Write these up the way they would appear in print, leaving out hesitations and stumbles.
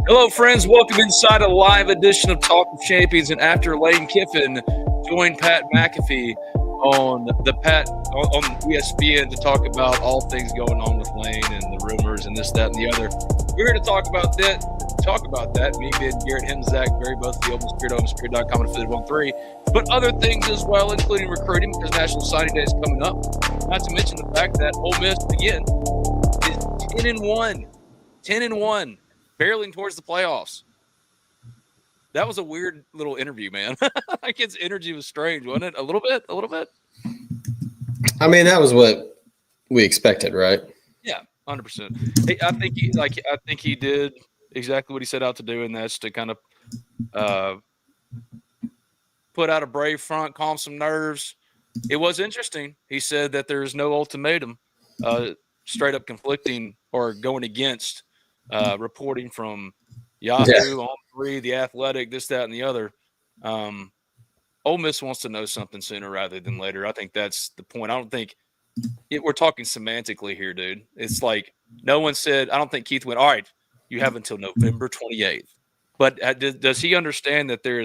Hello, friends. Welcome inside a live edition of Talk of Champions. And after Lane Kiffin joined Pat McAfee on ESPN to talk about all things going on with Lane and the rumors and this, that, and the other, we're here to talk about that. Me being Garrett and Zach Berry, both the Ole Miss Spirit, ultimatum.com and affiliate 13, but other things as well, including recruiting, because National Signing Day is coming up. Not to mention the fact that Ole Miss again is 10-1, barreling towards the playoffs. That was a weird little interview, man. Like his energy was strange, wasn't it? A little bit. I mean, that was what we expected, right? Yeah, 100%. I think he did exactly what he set out to do, and that's to kind of put out a brave front, calm some nerves. It was interesting. He said that there is no ultimatum, straight up conflicting or going against reporting from Yahoo, On 3, The Athletic, this, that, and the other. Ole Miss wants to know something sooner rather than later. I think that's the point. I don't think we're talking semantically here, dude. It's like no one said. I don't think Keith went, all right, you have until November 28th. But does he understand that there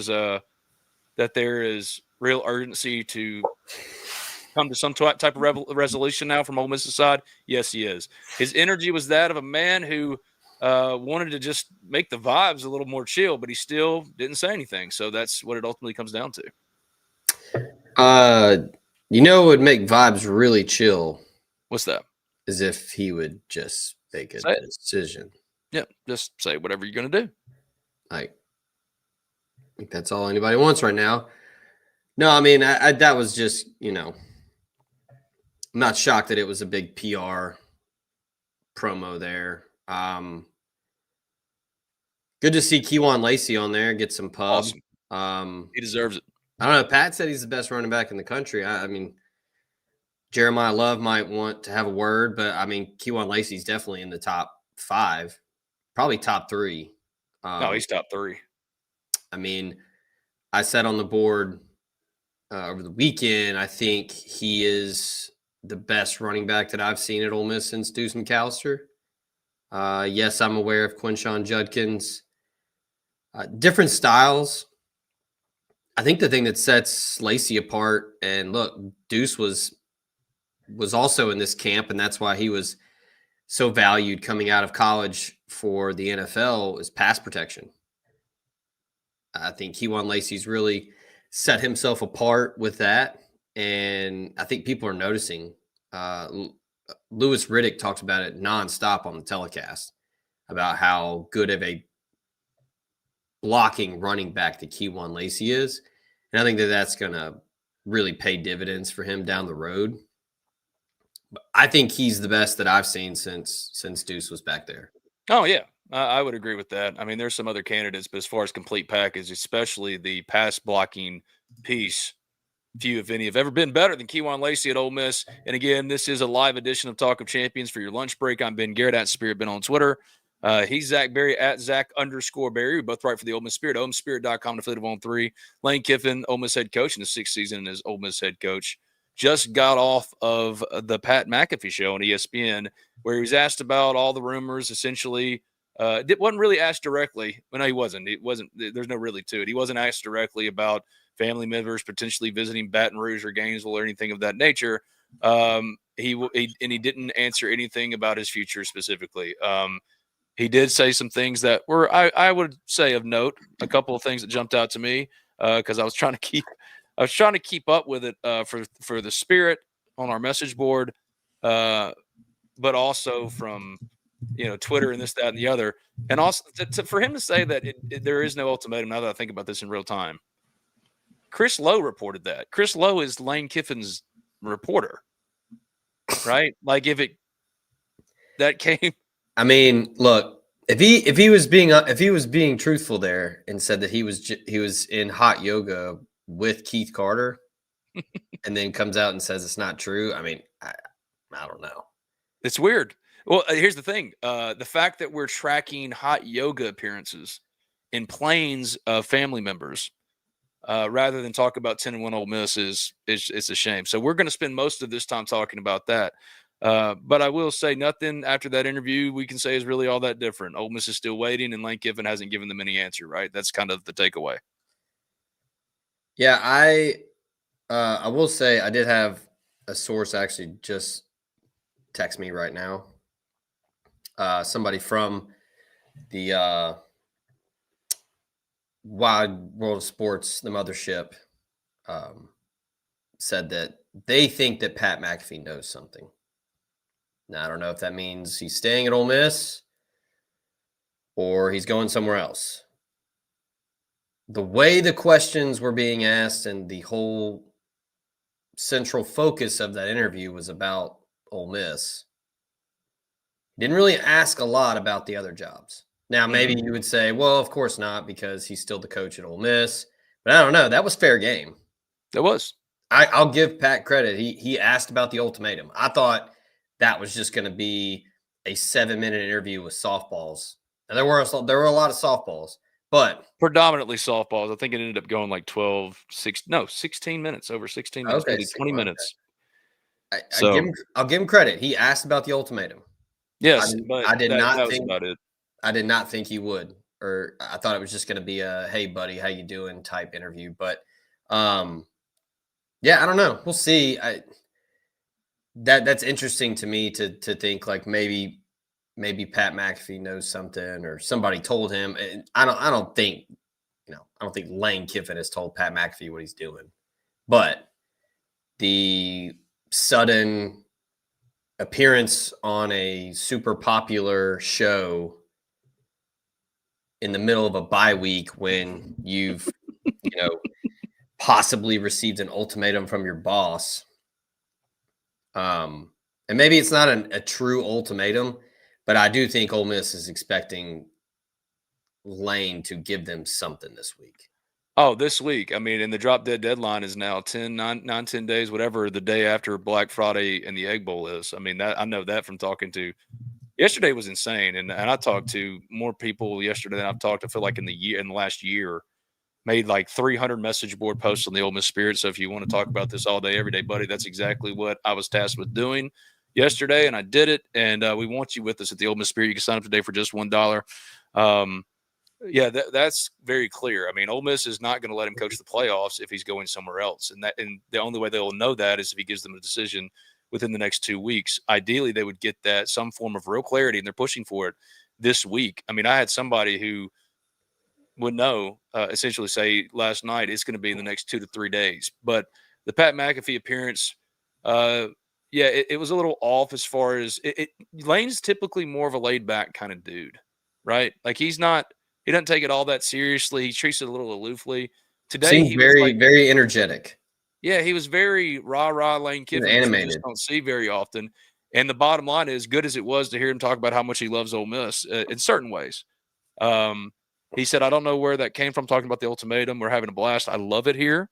is real urgency to come to some type of resolution now from Ole Miss's side? Yes, he is. His energy was that of a man who wanted to just make the vibes a little more chill, but he still didn't say anything. So that's what it ultimately comes down to. What would make vibes really chill? What's that? Is if he would just make a decision. Yeah, just say whatever you're going to do. I think that's all anybody wants right now. No, I mean, that was just, I'm not shocked that it was a big PR promo there. Good to see Kewan Lacey on there, get some pub. Awesome. He deserves it. I don't know. Pat said he's the best running back in the country. I mean, Jeremiah Love might want to have a word, but I mean, Kewan Lacey's definitely in the top 5, probably top 3. No, he's top 3. I mean, I said on the board over the weekend, I think he is the best running back that I've seen at Ole Miss since Deuce McAllister. Yes, I'm aware of Quinshon Judkins. Different styles. I think the thing that sets Lacey apart, and look, Deuce was also in this camp, and that's why he was so valued coming out of college for the NFL, is pass protection. I think Kewan Lacey's really set himself apart with that, and I think people are noticing. Louis Riddick talked about it nonstop on the telecast about how good of a blocking running back that Kewan Lacey is. And I think that that's going to really pay dividends for him down the road. But I think he's the best that I've seen since Deuce was back there. Oh, yeah. I would agree with that. I mean, there's some other candidates, but as far as complete package, especially the pass blocking piece, few, if any, have ever been better than Kewan Lacey at Ole Miss. And again, this is a live edition of Talk of Champions for your lunch break. I'm Ben Garrett at Spirit Ben on Twitter. He's Zach Berry at Zach_Berry. We both write for the Ole Miss Spirit, ultimatum.com, affiliate of 13. Lane Kiffin, Ole Miss head coach in his 6th season as Ole Miss head coach, just got off of the Pat McAfee show on ESPN, where he was asked about all the rumors. Essentially, it wasn't really asked directly. Well, no, he wasn't. It wasn't. There's no really to it. He wasn't asked directly about family members potentially visiting Baton Rouge or Gainesville or anything of that nature. He didn't answer anything about his future specifically. He did say some things that were, I would say, of note. A couple of things that jumped out to me because I was trying to keep up with it for the Spirit on our message board, but also from Twitter and this, that, and the other, and also for him to say that there is no ultimatum. Now that I think about this in real time, Chris Lowe reported that. Chris Lowe is Lane Kiffin's reporter, right? Like that came. I mean, look, if he was being truthful there and said that he was in hot yoga with Keith Carter, and then comes out and says it's not true. I mean, I don't know. It's weird. Well, here's the thing: the fact that we're tracking hot yoga appearances in planes of family members, rather than talk about 10-1 Ole Miss, is a shame. So we're going to spend most of this time talking about that. But I will say nothing after that interview we can say is really all that different. Ole Miss is still waiting, and Lane Kiffin hasn't given them any answer, right? That's kind of the takeaway. Yeah, I will say I did have a source actually just text me right now. Somebody from the Wide World of Sports, the mothership, said that they think that Pat McAfee knows something. Now, I don't know if that means he's staying at Ole Miss or he's going somewhere else. The way the questions were being asked and the whole central focus of that interview was about Ole Miss. Didn't really ask a lot about the other jobs. Now, maybe you would say, well, of course not, because he's still the coach at Ole Miss. But I don't know. That was fair game. It was. I'll give Pat credit. He asked about the ultimatum. I thought that was just going to be a 7-minute interview with softballs. And there were a lot of softballs, but predominantly softballs. I think it ended up going like 16 minutes, over 16 minutes, okay, maybe 20 minutes. I'll give him credit. He asked about the ultimatum. Yes, but I did not that think was about it. I did not think he would, or I thought it was just going to be a "Hey, buddy, how you doing?" type interview. But, yeah, I don't know. We'll see. That's interesting to me to think like maybe Pat McAfee knows something or somebody told him. And I don't think Lane Kiffin has told Pat McAfee what he's doing, but the sudden appearance on a super popular show in the middle of a bye week when you've possibly received an ultimatum from your boss, and maybe it's not a true ultimatum, but I do think Ole Miss is expecting Lane to give them something this week. Oh, this week. I mean, and the drop dead deadline is now 10 days, whatever the day after Black Friday and the Egg Bowl is. I mean, that I know that from talking to yesterday was insane. And I talked to more people yesterday than I've talked, I feel like in the last year, made like 300 message board posts on the Ole Miss Spirit. So if you want to talk about this all day, every day, buddy, that's exactly what I was tasked with doing yesterday. And I did it. And we want you with us at the Ole Miss Spirit. You can sign up today for just $1. Yeah, that's very clear. I mean, Ole Miss is not going to let him coach the playoffs if he's going somewhere else, and the only way they'll know that is if he gives them a decision within the next 2 weeks. Ideally, they would get that some form of real clarity, and they're pushing for it this week. I mean, I had somebody who would know, essentially say last night it's going to be in the next 2 to 3 days. But the Pat McAfee appearance, yeah, it was a little off as far as Lane's typically more of a laid back kind of dude, right? Like he doesn't take it all that seriously. He treats it a little aloofly. Today Seems he was very, like, very energetic. yeah, he was very rah Lane Kiffin, which we just don't see very often. And the bottom line is, good as it was to hear him talk about how much he loves Ole Miss in certain ways. He said, I don't know where that came from, talking about the ultimatum. We're having a blast. I love it here.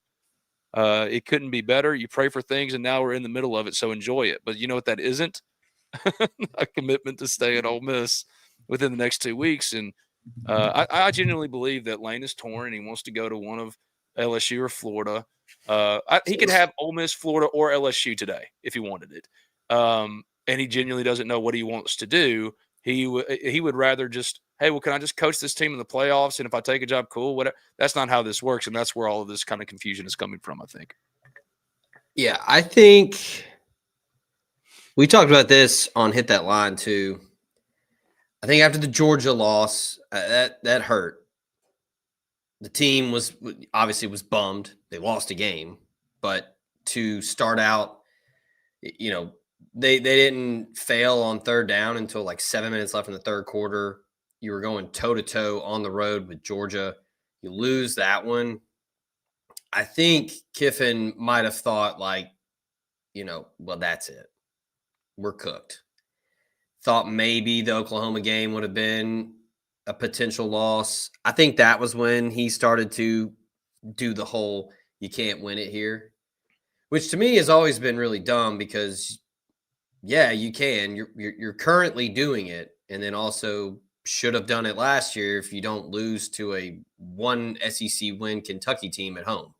It couldn't be better. You pray for things, and now we're in the middle of it, so enjoy it. But you know what that isn't? A commitment to stay at Ole Miss within the next 2 weeks. And I genuinely believe that Lane is torn and he wants to go to one of LSU or Florida. He could have Ole Miss, Florida, or LSU today if he wanted it. And he genuinely doesn't know what he wants to do. He would rather just, hey, well, can I just coach this team in the playoffs? And if I take a job, cool. Whatever. That's not how this works, and that's where all of this kind of confusion is coming from, I think. Yeah, I think we talked about this on Hit That Line too. I think after the Georgia loss, that hurt. The team was bummed. They lost a game, but to start out, they didn't fail on third down until like 7 minutes left in the third quarter. You were going toe to toe on the road with Georgia. You lose that one. I think Kiffin might have thought like, well, that's it. We're cooked. Thought maybe the Oklahoma game would have been a potential loss. I think that was when he started to do the whole you can't win it here, which to me has always been really dumb because, yeah, you can. You're currently doing it, and then also should have done it last year if you don't lose to a one SEC win Kentucky team at home.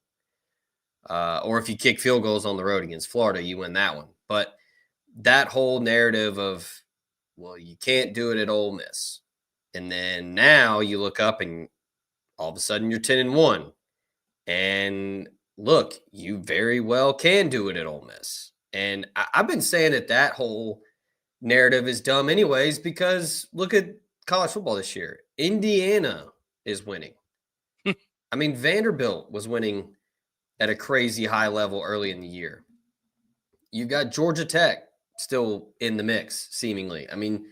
Or if you kick field goals on the road against Florida, you win that one. But that whole narrative of, well, you can't do it at Ole Miss. And then now you look up and all of a sudden you're 10-1. And look, you very well can do it at Ole Miss. And I've been saying that whole narrative is dumb anyways, because look at college football this year. Indiana is winning. I mean, Vanderbilt was winning at a crazy high level early in the year. You've got Georgia Tech still in the mix, seemingly. I mean,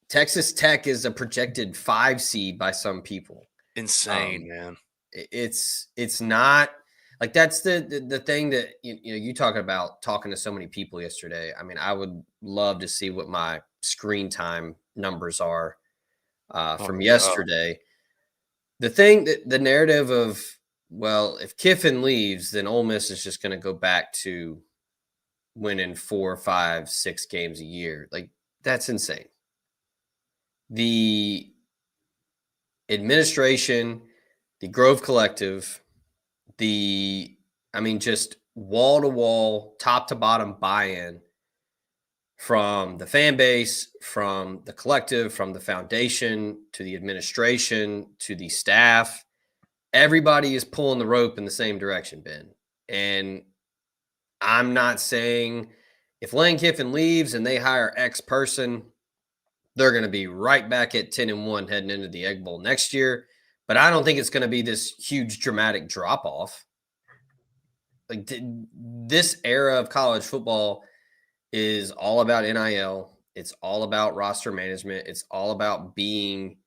Texas Tech is a projected 5 seed by some people. Insane, man. It's not like that's the thing that you talking about talking to so many people yesterday. I mean, I would love to see what my screen time numbers are from yesterday. God. The thing that the narrative of, well, if Kiffin leaves, then Ole Miss is just going to go back to winning 4, 5, 6 games a year. Like, that's insane. The administration, the Grove Collective, just wall to wall, top to bottom buy-in from the fan base, from the collective, from the foundation, to the administration, to the staff. Everybody is pulling the rope in the same direction, Ben. And I'm not saying if Lane Kiffin leaves and they hire X person, they're going to be right back at 10-1 heading into the Egg Bowl next year. But I don't think it's going to be this huge dramatic drop off. Like, this era of college football is all about NIL. It's all about roster management. It's all about being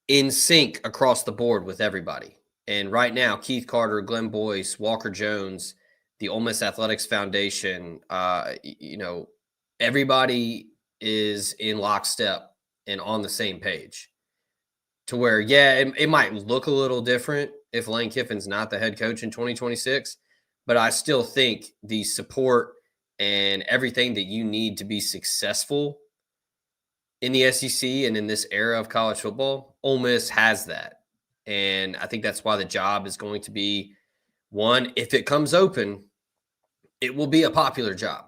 in sync across the board with everybody. And right now, Keith Carter, Glenn Boyce, Walker Jones, the Ole Miss Athletics Foundation, everybody is in lockstep and on the same page. To where, it might look a little different if Lane Kiffin's not the head coach in 2026, but I still think the support and everything that you need to be successful in the SEC and in this era of college football, Ole Miss has that. And I think that's why the job is going to be one, if it comes open, it will be a popular job.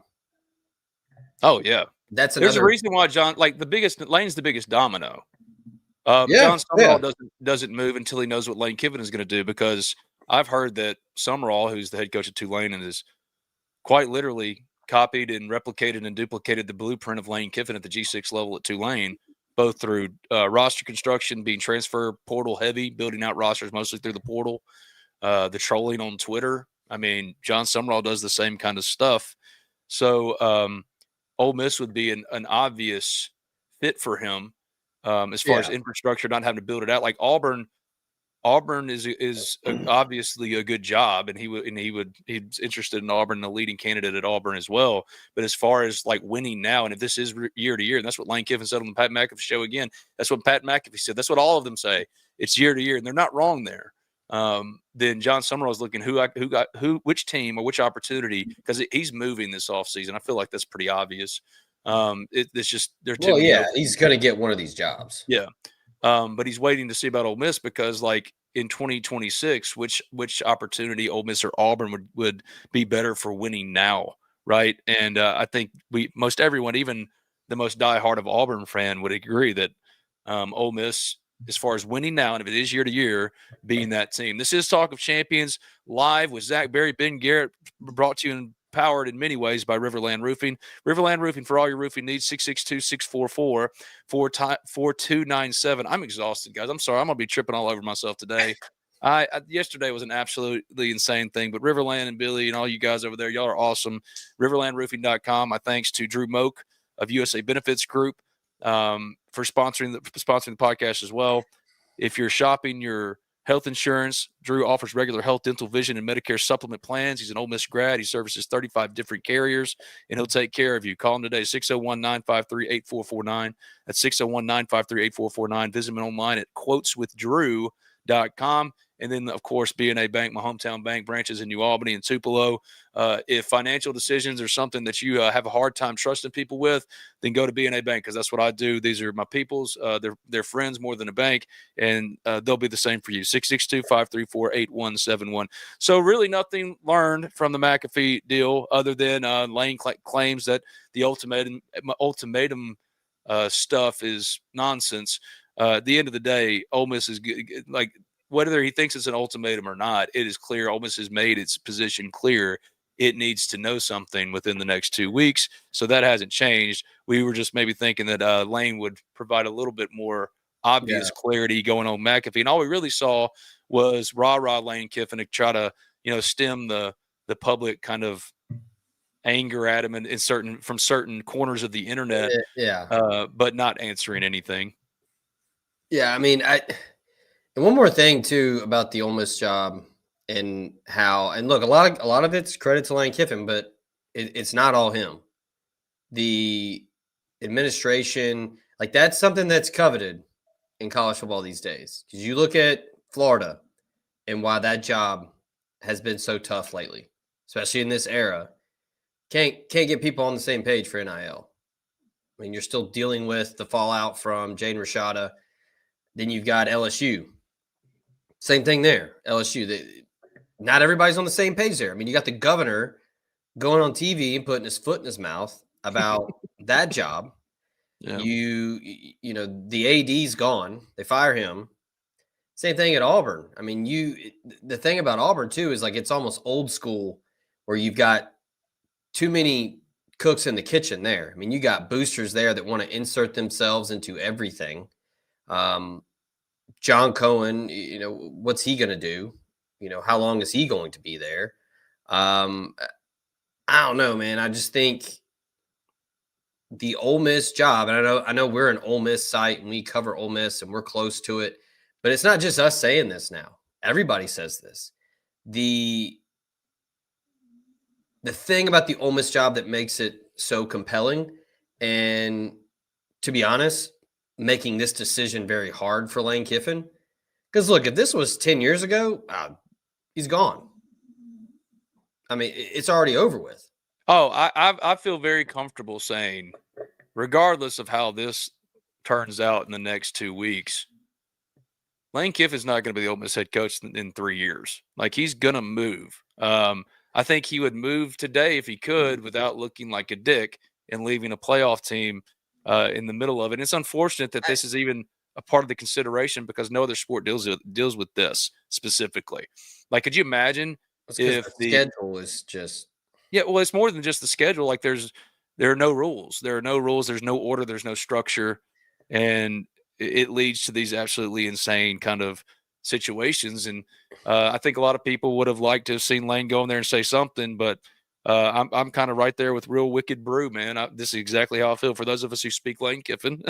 Oh, yeah. There's a reason why Lane's the biggest domino. John Summerall doesn't move until he knows what Lane Kiffin is going to do, because I've heard that Summerall, who's the head coach at Tulane, and is quite literally copied and replicated and duplicated the blueprint of Lane Kiffin at the G6 level at Tulane, both through roster construction, being transfer portal heavy, building out rosters mostly through the portal, the trolling on Twitter. I mean, John Summerall does the same kind of stuff. So Ole Miss would be an obvious fit for him. As far as infrastructure, not having to build it out like Auburn is obviously a good job, and he's interested in Auburn, the leading candidate at Auburn as well. But as far as like winning now, and if this is year to year, and that's what Lane Kiffin said on the Pat McAfee show again, that's what Pat McAfee said. That's what all of them say. It's year to year, and they're not wrong there. Then John Summerall is looking which team or which opportunity, because he's moving this offseason. I feel like that's pretty obvious. It's just they're too. Well, yeah, he's going to get one of these jobs. Yeah, but he's waiting to see about Ole Miss, because like in 2026, which opportunity, Ole Miss or Auburn would be better for winning now, right? And I think most everyone, even the most diehard of Auburn fan, would agree that Ole Miss, as far as winning now, and if it is year to year, being that team. This is Talk of Champions live with Zach Berry, Ben Garrett, brought to you and powered in many ways by Riverland Roofing. Riverland Roofing, for all your roofing needs, 662-644-4297. I'm exhausted, guys. I'm sorry. I'm going to be tripping all over myself today. Yesterday was an absolutely insane thing, but Riverland and Billy and all you guys over there, y'all are awesome. Riverlandroofing.com. My thanks to Drew Moak of USA Benefits Group for sponsoring the podcast as well. If you're shopping your health insurance, Drew offers regular health, dental, vision, and Medicare supplement plans. He's an Ole Miss grad. He services 35 different carriers, and he'll take care of you. Call him today, 601-953-8449. That's 601-953-8449. Visit him online at quoteswithdrew.com. And then, of course, BNA Bank, my hometown bank, branches in New Albany and Tupelo. If financial decisions are something that you have a hard time trusting people with, then go to BNA Bank, because that's what I do. These are my people's. They're friends more than a bank, and they'll be the same for you. 662-534-8171. So really nothing learned from the McAfee deal other than Lane claims that the ultimatum stuff is nonsense. At the end of the day, Ole Miss is like, whether he thinks it's an ultimatum or not, it is clear Ole Miss has made its position clear. It needs to know something within the next 2 weeks. So that hasn't changed. We were just maybe thinking that Lane would provide a little bit more obvious clarity going on McAfee. And all we really saw was rah-rah Lane Kiffin to try to, stem the public kind of anger at him from certain corners of the internet, but not answering anything. Yeah, I mean, and one more thing too about the Ole Miss job and look, a lot of it's credit to Lane Kiffin, but it's not all him. The administration, like, that's something that's coveted in college football these days, because you look at Florida and why that job has been so tough lately, especially in this era. Can't get people on the same page for NIL. I mean, you're still dealing with the fallout from Jaden Rashada. Then you've got LSU. Same thing there. LSU. Not everybody's on the same page there. I mean, you got the governor going on TV and putting his foot in his mouth about that job. Yeah. The AD's gone. They fire him. Same thing at Auburn. I mean, the thing about Auburn too is, like, it's almost old school, where you've got too many cooks in the kitchen there. I mean, you got boosters there that want to insert themselves into everything. John Cohen, what's he going to do? How long is he going to be there? I don't know, man. I just think the Ole Miss job, and I know we're an Ole Miss site and we cover Ole Miss and we're close to it, but it's not just us saying this now. Everybody says this. The thing about the Ole Miss job that makes it so compelling, and to be honest, making this decision very hard for Lane Kiffin, because look, if this was 10 years ago, he's gone. I mean, it's already over with. Oh, I feel very comfortable saying, regardless of how this turns out in the next 2 weeks, Lane Kiffin's not going to be the Ole Miss head coach in 3 years. Like, he's going to move. I think he would move today if he could without looking like a dick and leaving a playoff team in the middle of it. And it's unfortunate that this is even a part of the consideration, because no other sport deals with this specifically. Like, could you imagine if the schedule is just – yeah, well, it's more than just the schedule. Like, there are no rules. There are no rules. There's no order. There's no structure. And it leads to these absolutely insane kind of situations. And I think a lot of people would have liked to have seen Lane go in there and say something, but I'm kind of right there with Real Wicked Brew, man. This is exactly how I feel. For those of us who speak Lane Kiffin,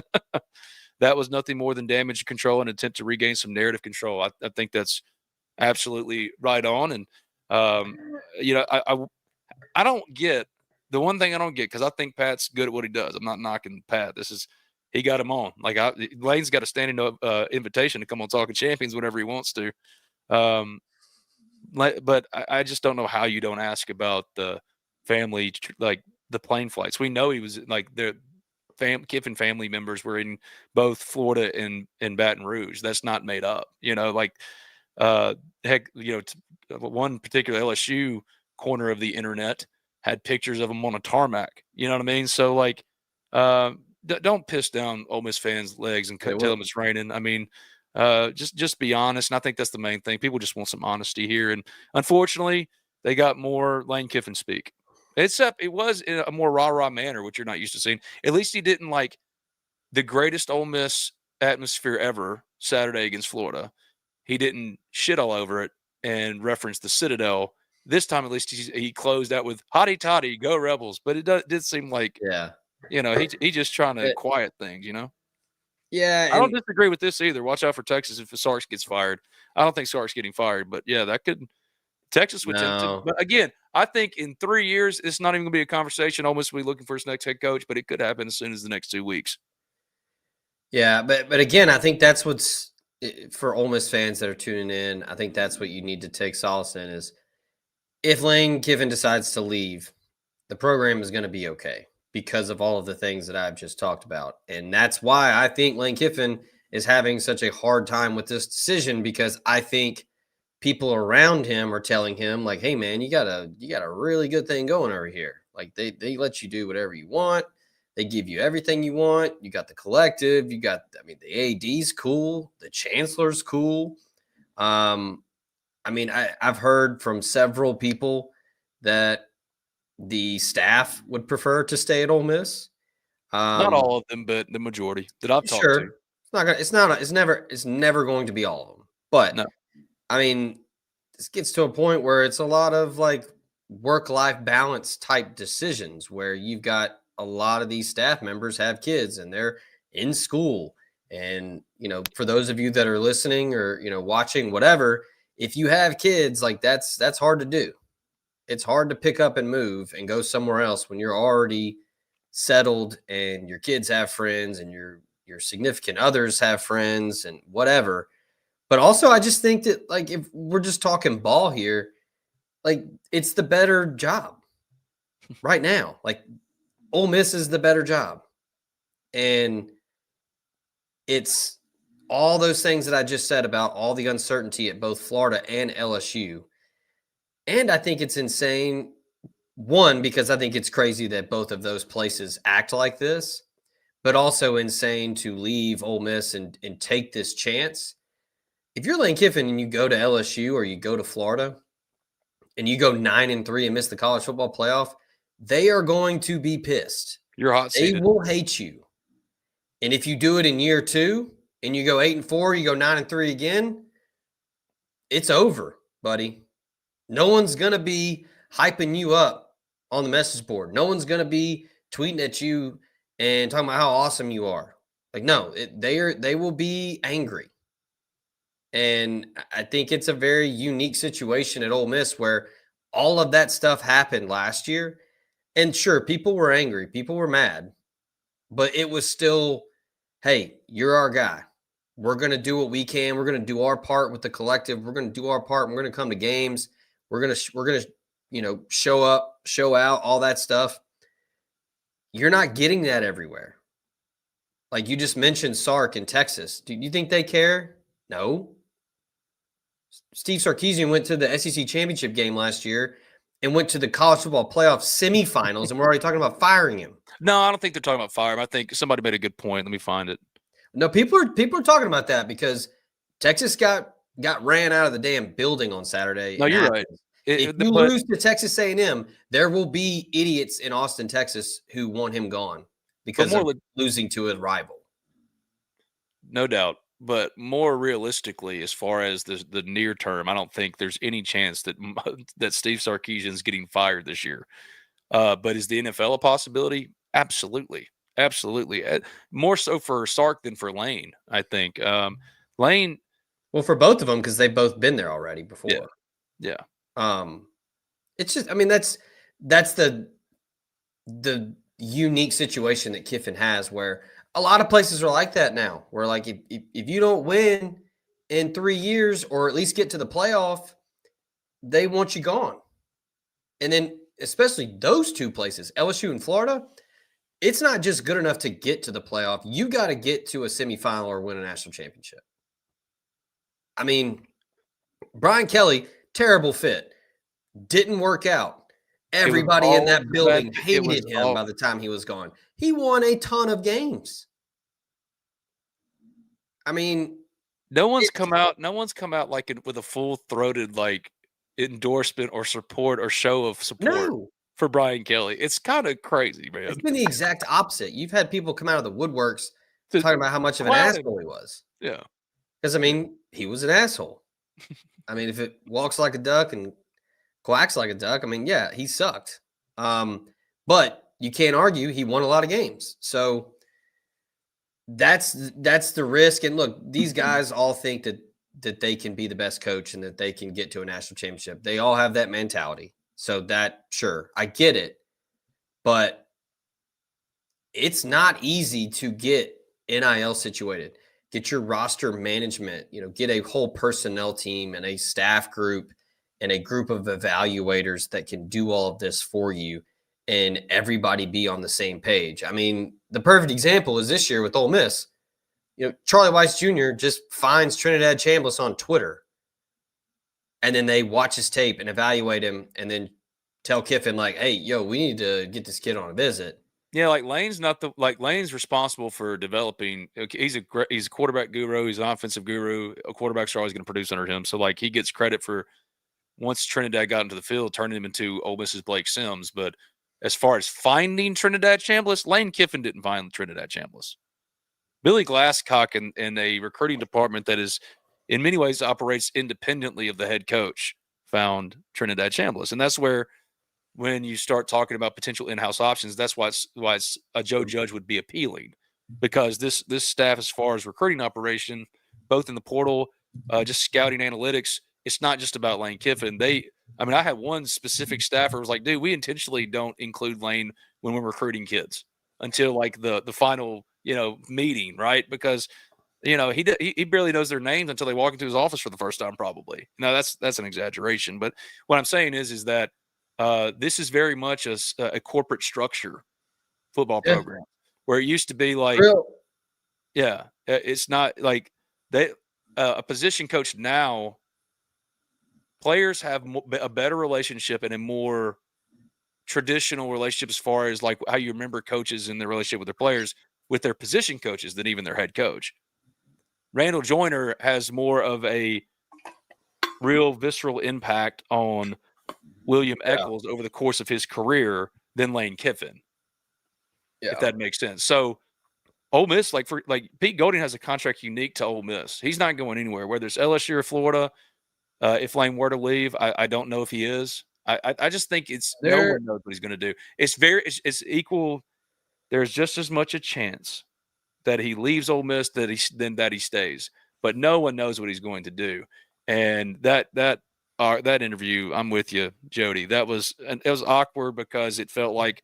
that was nothing more than damage control and attempt to regain some narrative control. I think that's absolutely right on. And, I don't get – the one thing I don't get, because I think Pat's good at what he does. I'm not knocking Pat. He got him on. Like, Lane's got a standing invitation to come on Talking Champions whenever he wants to. But I just don't know how you don't ask about the family, like the plane flights. We know he was like Kiffin family members were in both Florida and Baton Rouge. That's not made up. One particular LSU corner of the internet had pictures of him on a tarmac. You know what I mean? So, like, don't piss down Ole Miss fans' legs and tell them it's raining. I mean, just be honest. And I think that's the main thing. People just want some honesty here. And unfortunately, they got more Lane Kiffin speak. Except it was in a more rah-rah manner, which you're not used to seeing. At least he didn't, like, the greatest Ole Miss atmosphere ever Saturday against Florida. He didn't shit all over it and reference the Citadel. This time, at least, he closed out with "Hotty toddy, go Rebels." But it did seem like, he's just trying to quiet things, Yeah, I don't disagree with this either. Watch out for Texas if Sark's gets fired. I don't think Sark's getting fired, but yeah, that could Texas would. But again, I think in 3 years, it's not even going to be a conversation. Almost will be looking for his next head coach, but it could happen as soon as the next 2 weeks. Yeah, but again, I think that's what's for Ole Miss fans that are tuning in, I think that's what you need to take solace in is if Lane Kiffin decides to leave, the program is going to be okay because of all of the things that I've just talked about. And that's why I think Lane Kiffin is having such a hard time with this decision, because I think people around him are telling him like, hey man, you got a really good thing going over here. Like they let you do whatever you want. They give you everything you want. You got the collective, the AD's cool, the chancellor's cool. I've heard from several people that the staff would prefer to stay at Ole Miss. Not all of them, but the majority that I've talked to. It's never going to be all of them. But No. I mean, this gets to a point where it's a lot of like work-life balance type decisions where you've got a lot of these staff members have kids and they're in school. And, for those of you that are listening or, watching, whatever, if you have kids, like that's hard to do. It's hard to pick up and move and go somewhere else when you're already settled and your kids have friends and your significant others have friends and whatever. But also, I just think that, like, if we're just talking ball here, like, it's the better job right now. Like, Ole Miss is the better job. And it's all those things that I just said about all the uncertainty at both Florida and LSU. And I think it's insane, one, because I think it's crazy that both of those places act like this, but also insane to leave Ole Miss and take this chance. If you're Lane Kiffin and you go to LSU or you go to Florida and you go 9-3 and miss the college football playoff, they are going to be pissed. You're hot seated. They will hate you. And if you do it in year 2 and you go 8-4, you go 9-3 again, it's over, buddy. No one's going to be hyping you up on the message board. No one's going to be tweeting at you and talking about how awesome you are. Like, no, they will be angry. And I think it's a very unique situation at Ole Miss where all of that stuff happened last year. And sure, people were angry. People were mad. But it was still, hey, you're our guy. We're going to do what we can. We're going to do our part with the collective. We're going to do our part. We're going to come to games. We're going to show up, show out, all that stuff. You're not getting that everywhere. Like you just mentioned Sark in Texas. Do you think they care? No. Steve Sarkisian went to the SEC championship game last year and went to the college football playoff semifinals, and we're already talking about firing him. No, I don't think they're talking about fire him. I think somebody made a good point. Let me find it. No, people are talking about that because Texas got ran out of the damn building on Saturday. No, you're right. If you lose to Texas A&M, there will be idiots in Austin, Texas, who want him gone because of losing to a rival. No doubt. But more realistically, as far as the near term, I don't think there's any chance that Steve Sarkisian's getting fired this year. But is the NFL a possibility? Absolutely. Absolutely. More so for Sark than for Lane, I think. Lane. Well, for both of them, because they've both been there already before. Yeah. It's just, I mean, that's the unique situation that Kiffin has where a lot of places are like that now, where like if you don't win in 3 years or at least get to the playoff, they want you gone. And then especially those two places, LSU and Florida, it's not just good enough to get to the playoff. You got to get to a semifinal or win a national championship. I mean, Brian Kelly, terrible fit. Didn't work out. Everybody in that building hated him by the time he was gone. He won a ton of games. I mean, no one's come out like with a full-throated like endorsement or support or show of support for Brian Kelly. It's kind of crazy, man. It's been the exact opposite. You've had people come out of the woodworks talking about how much of an asshole he was. Yeah. Because, I mean, he was an asshole. I mean, if it walks like a duck and quacks like a duck, I mean, yeah, he sucked. But you can't argue he won a lot of games. So that's the risk. And look, these guys all think that they can be the best coach and that they can get to a national championship. They all have that mentality. So that, sure, I get it. But it's not easy to get NIL situated. get your roster management, get a whole personnel team and a staff group and a group of evaluators that can do all of this for you and everybody be on the same page. I mean, the perfect example is this year with Ole Miss. Charlie Weiss Jr. just finds Trinidad Chambliss on Twitter, and then they watch his tape and evaluate him and then tell Kiffin, like, hey, yo, we need to get this kid on a visit. Yeah, like Lane's responsible for developing. He's a quarterback guru. He's an offensive guru. Quarterbacks are always going to produce under him. So like he gets credit for once Trinidad got into the field, turning him into Ole Miss's Blake Sims. But as far as finding Trinidad Chambliss, Lane Kiffin didn't find Trinidad Chambliss. Billy Glasscock in a recruiting department that is in many ways operates independently of the head coach found Trinidad Chambliss, and that's where. When you start talking about potential in-house options, that's why a Joe Judge would be appealing, because this staff, as far as recruiting operation, both in the portal, just scouting analytics, it's not just about Lane Kiffin. I had one specific staffer who was like, dude, we intentionally don't include Lane when we're recruiting kids until like the final, meeting, right? Because, he barely knows their names until they walk into his office for the first time, probably. Now that's an exaggeration, but what I'm saying is that this is very much a corporate structure football program, where it used to be like, it's not like a position coach now. Players have a better relationship and a more traditional relationship as far as like how you remember coaches in their relationship with their players, with their position coaches than even their head coach. Randall Joyner has more of a real visceral impact on William Eccles over the course of his career than Lane Kiffin, if that makes sense. So Ole Miss, like Pete Golding has a contract unique to Ole Miss. He's not going anywhere, whether it's LSU or Florida. If Lane were to leave, I don't know if he is. I just think no one knows what he's going to do. It's equal. There's just as much a chance that he leaves Ole Miss than that he stays, but no one knows what he's going to do. And that interview, I'm with you, Jody. It was awkward because it felt like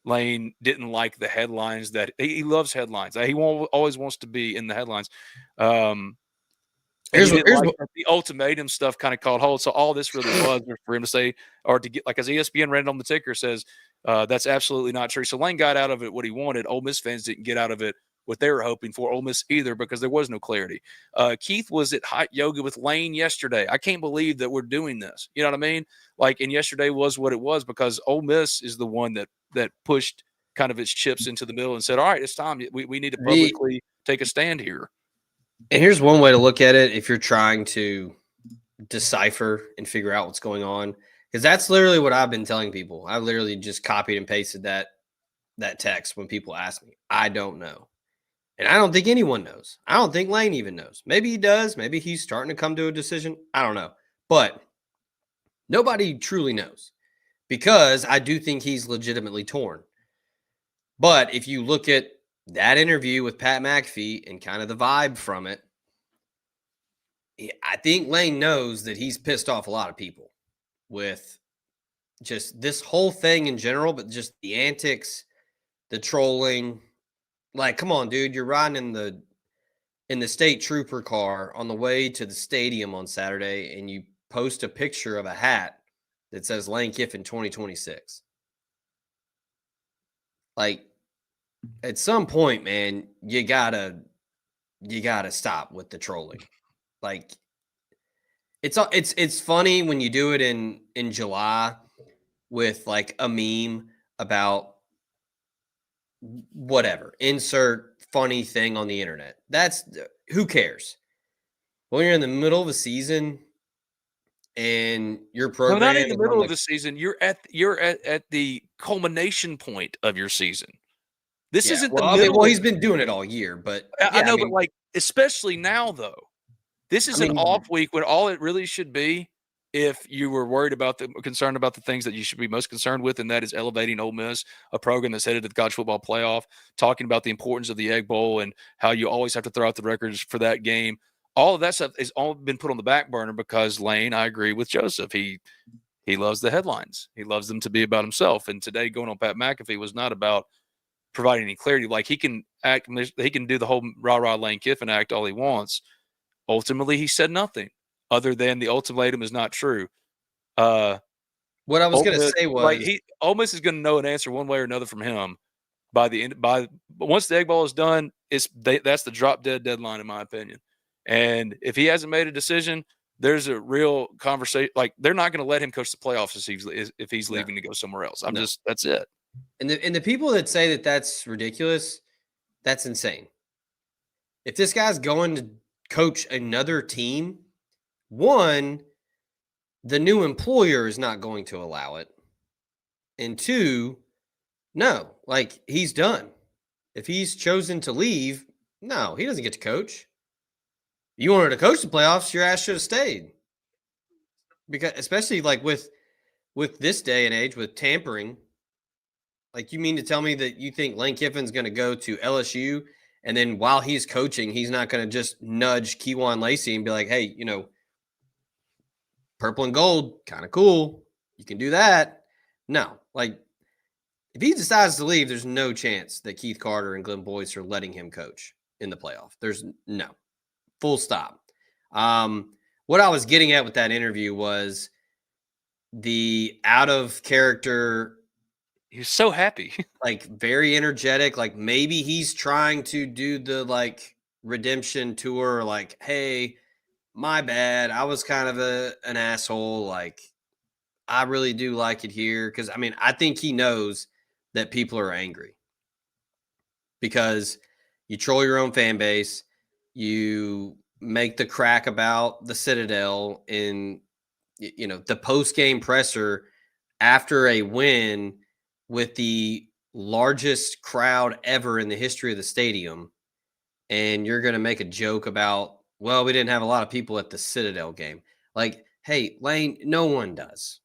Lane didn't like the headlines. That he loves headlines. He always wants to be in the headlines. Here's the ultimatum stuff kind of caught hold. So all this really was for him to say, or to get, like, as ESPN ran it on the ticker, says that's absolutely not true. So Lane got out of it what he wanted. Ole Miss fans didn't get out of it what they were hoping for. Ole Miss either, because there was no clarity. Keith was at hot yoga with Lane yesterday. I can't believe that we're doing this. You know what I mean? Like, and yesterday was what it was because Ole Miss is the one that pushed kind of its chips into the middle and said, all right, it's time. We need to publicly take a stand here. And here's one way to look at it if you're trying to decipher and figure out what's going on, because that's literally what I've been telling people. I literally just copied and pasted that text when people ask me. I don't know. And I don't think anyone knows. I don't think Lane even knows. Maybe he does. Maybe he's starting to come to a decision. I don't know. But nobody truly knows, because I do think he's legitimately torn. But if you look at that interview with Pat McAfee and kind of the vibe from it, I think Lane knows that he's pissed off a lot of people with just this whole thing in general, but just the antics, the trolling. Like, come on, dude, you're riding in the state trooper car on the way to the stadium on Saturday, and you post a picture of a hat that says Lane Kiffin 2026. Like, at some point, man, you gotta stop with the trolling. Like, it's funny when you do it in July with like a meme about whatever, insert funny thing on the internet. That's who cares? When you're in the middle of a season and your program, not in the middle of the season, you're at the culmination point of your season. This isn't the middle. He's been doing it all year, but I know, but like, especially now though, this is an off week when all it really should be, if you were concerned about the things that you should be most concerned with, and that is elevating Ole Miss, a program that's headed to the college football playoff, talking about the importance of the Egg Bowl and how you always have to throw out the records for that game. All of that stuff has all been put on the back burner because Lane, I agree with Joseph. He loves the headlines. He loves them to be about himself. And today, going on Pat McAfee was not about provide any clarity. Like he can act, he can do the whole rah-rah Lane Kiffin act all he wants. Ultimately, he said nothing other than the ultimatum is not true. What I was going to say was, Ole Miss is going to know an answer one way or another from him by the end. Once the Egg Bowl is done, that's the drop dead deadline, in my opinion. And if he hasn't made a decision, there's a real conversation. Like they're not going to let him coach the playoffs if he's leaving to go somewhere else. That's it. And the people that say that that's ridiculous, that's insane. If this guy's going to coach another team, one, the new employer is not going to allow it. And two, no, like he's done. If he's chosen to leave, no, he doesn't get to coach. You wanted to coach the playoffs, your ass should have stayed. Because especially like with this day and age with tampering, like you mean to tell me that you think Lane Kiffin's going to go to LSU and then while he's coaching, he's not going to just nudge Kewan Lacey and be like, hey, purple and gold, kind of cool. You can do that. No, like if he decides to leave, there's no chance that Keith Carter and Glenn Boyce are letting him coach in the playoff. There's no. Full stop. What I was getting at with that interview was the out of character. He was so happy. Like very energetic. Like maybe he's trying to do the like redemption tour. Like, hey, my bad. I was kind of an asshole. Like, I really do like it here. Because, I mean, I think he knows that people are angry. Because you troll your own fan base. You make the crack about the Citadel in, the post-game presser after a win with the largest crowd ever in the history of the stadium. And you're going to make a joke about, well, we didn't have a lot of people at the Citadel game. Like, hey, Lane, no one does.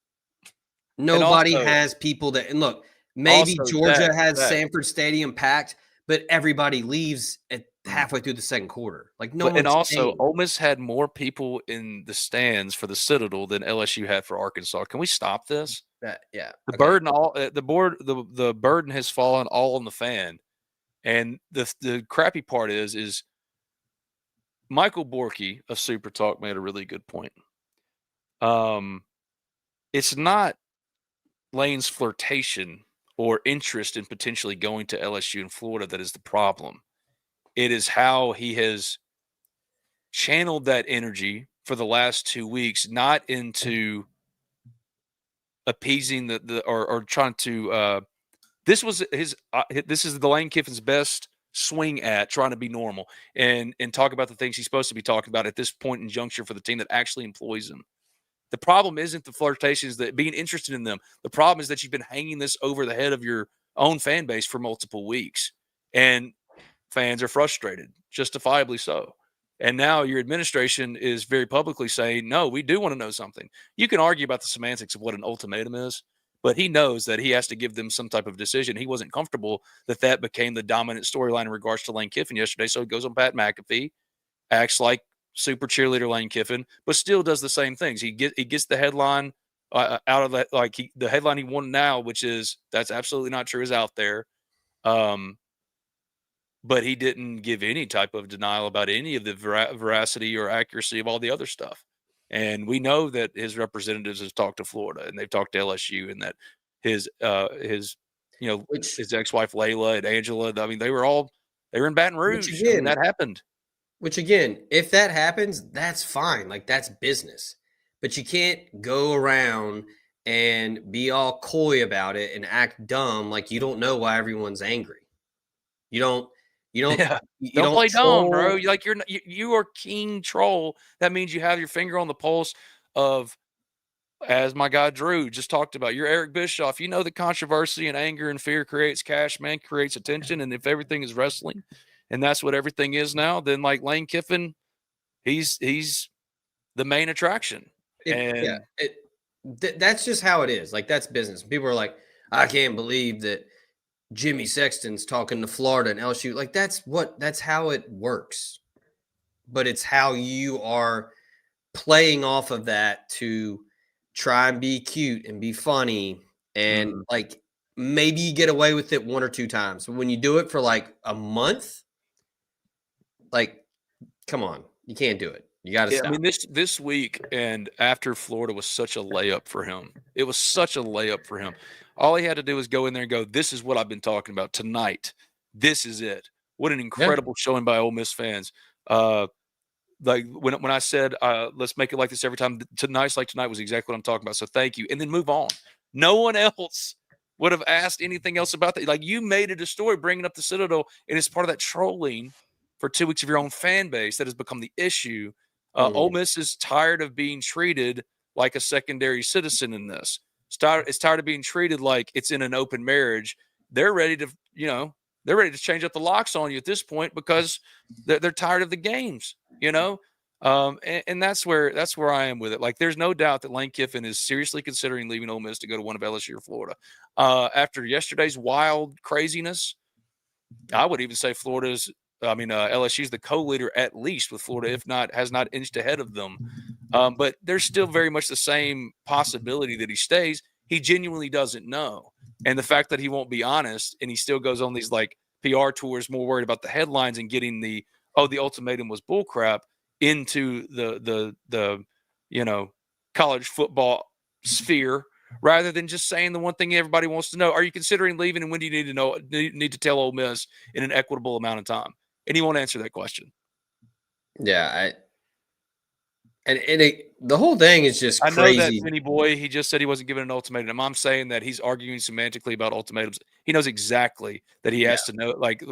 Nobody has people that, and look, maybe Georgia has Sanford Stadium packed, but everybody leaves at halfway through the second quarter. Like no one. And also, Ole Miss had more people in the stands for the Citadel than LSU had for Arkansas. Can we stop this? Yeah. The burden has fallen all on the fan. And the crappy part is Michael Borky of Super Talk made a really good point. It's not Lane's flirtation or interest in potentially going to LSU in Florida that is the problem. It is how he has channeled that energy for the last 2 weeks, not into appeasing or trying to. This was this is the Lane Kiffin's best swing at trying to be normal and talk about the things he's supposed to be talking about at this point in juncture for the team that actually employs him. The problem isn't the flirtations, that being interested in them. The problem is that you've been hanging this over the head of your own fan base for multiple weeks, and fans are frustrated, justifiably so. And now your administration is very publicly saying, no, we do want to know something. You can argue about the semantics of what an ultimatum is, but he knows that he has to give them some type of decision. He wasn't comfortable that became the dominant storyline in regards to Lane Kiffin yesterday. So he goes on Pat McAfee, acts like super cheerleader Lane Kiffin, but still does the same things. He gets the headline out of that, like the headline he won now, which is that's absolutely not true, is out there. But he didn't give any type of denial about any of the veracity or accuracy of all the other stuff. And we know that his representatives have talked to Florida and they've talked to LSU, and that his ex-wife Layla and Angela, I mean, they were in Baton Rouge. Again, that happened. Which again, if that happens, that's fine. Like that's business. But you can't go around and be all coy about it and act dumb like you don't know why everyone's angry. You don't play dumb, bro. You are king troll. That means you have your finger on the pulse of, as my guy Drew just talked about, you're Eric Bischoff. You know that controversy and anger and fear creates cash, man, creates attention. And if everything is wrestling, and that's what everything is now, then like Lane Kiffin, he's the main attraction. That's just how it is. Like that's business. People are like, I can't believe that Jimmy Sexton's talking to Florida and LSU. Like that's how it works. But it's how you are playing off of that to try and be cute and be funny. And like maybe you get away with it 1 or 2 times. But when you do it for like a month, like, come on, you can't do it. You got to stop. I mean, this week and after Florida was such a layup for him. It was such a layup for him. All he had to do was go in there and go, "This is what I've been talking about tonight. This is it." What an incredible showing by Ole Miss fans. Like when I said, let's make it like this every time, tonight's like tonight was exactly what I'm talking about. So thank you. And then move on. No one else would have asked anything else about that. Like, you made it a story bringing up the Citadel, and it's part of that trolling for 2 weeks of your own fan base that has become the issue. Ole Miss is tired of being treated like a secondary citizen in this. It's tired of being treated like it's in an open marriage. They're ready to, they're ready to change up the locks on you at this point because they're tired of the games, and that's where I am with it. Like, there's no doubt that Lane Kiffin is seriously considering leaving Ole Miss to go to one of LSU or Florida. After yesterday's wild craziness, I would even say LSU's the co-leader at least with Florida, if not has not inched ahead of them. But there's still very much the same possibility that he stays. He genuinely doesn't know. And the fact that he won't be honest and he still goes on these like PR tours, more worried about the headlines and getting the ultimatum was bullcrap into the college football sphere, rather than just saying the one thing everybody wants to know. Are you considering leaving, and when do you need to tell Ole Miss in an equitable amount of time? And he won't answer that question. Yeah, the whole thing is just crazy. I know that Vinny Boy, he just said he wasn't given an ultimatum. I'm saying that he's arguing semantically about ultimatums. He knows exactly that he has to know. Like,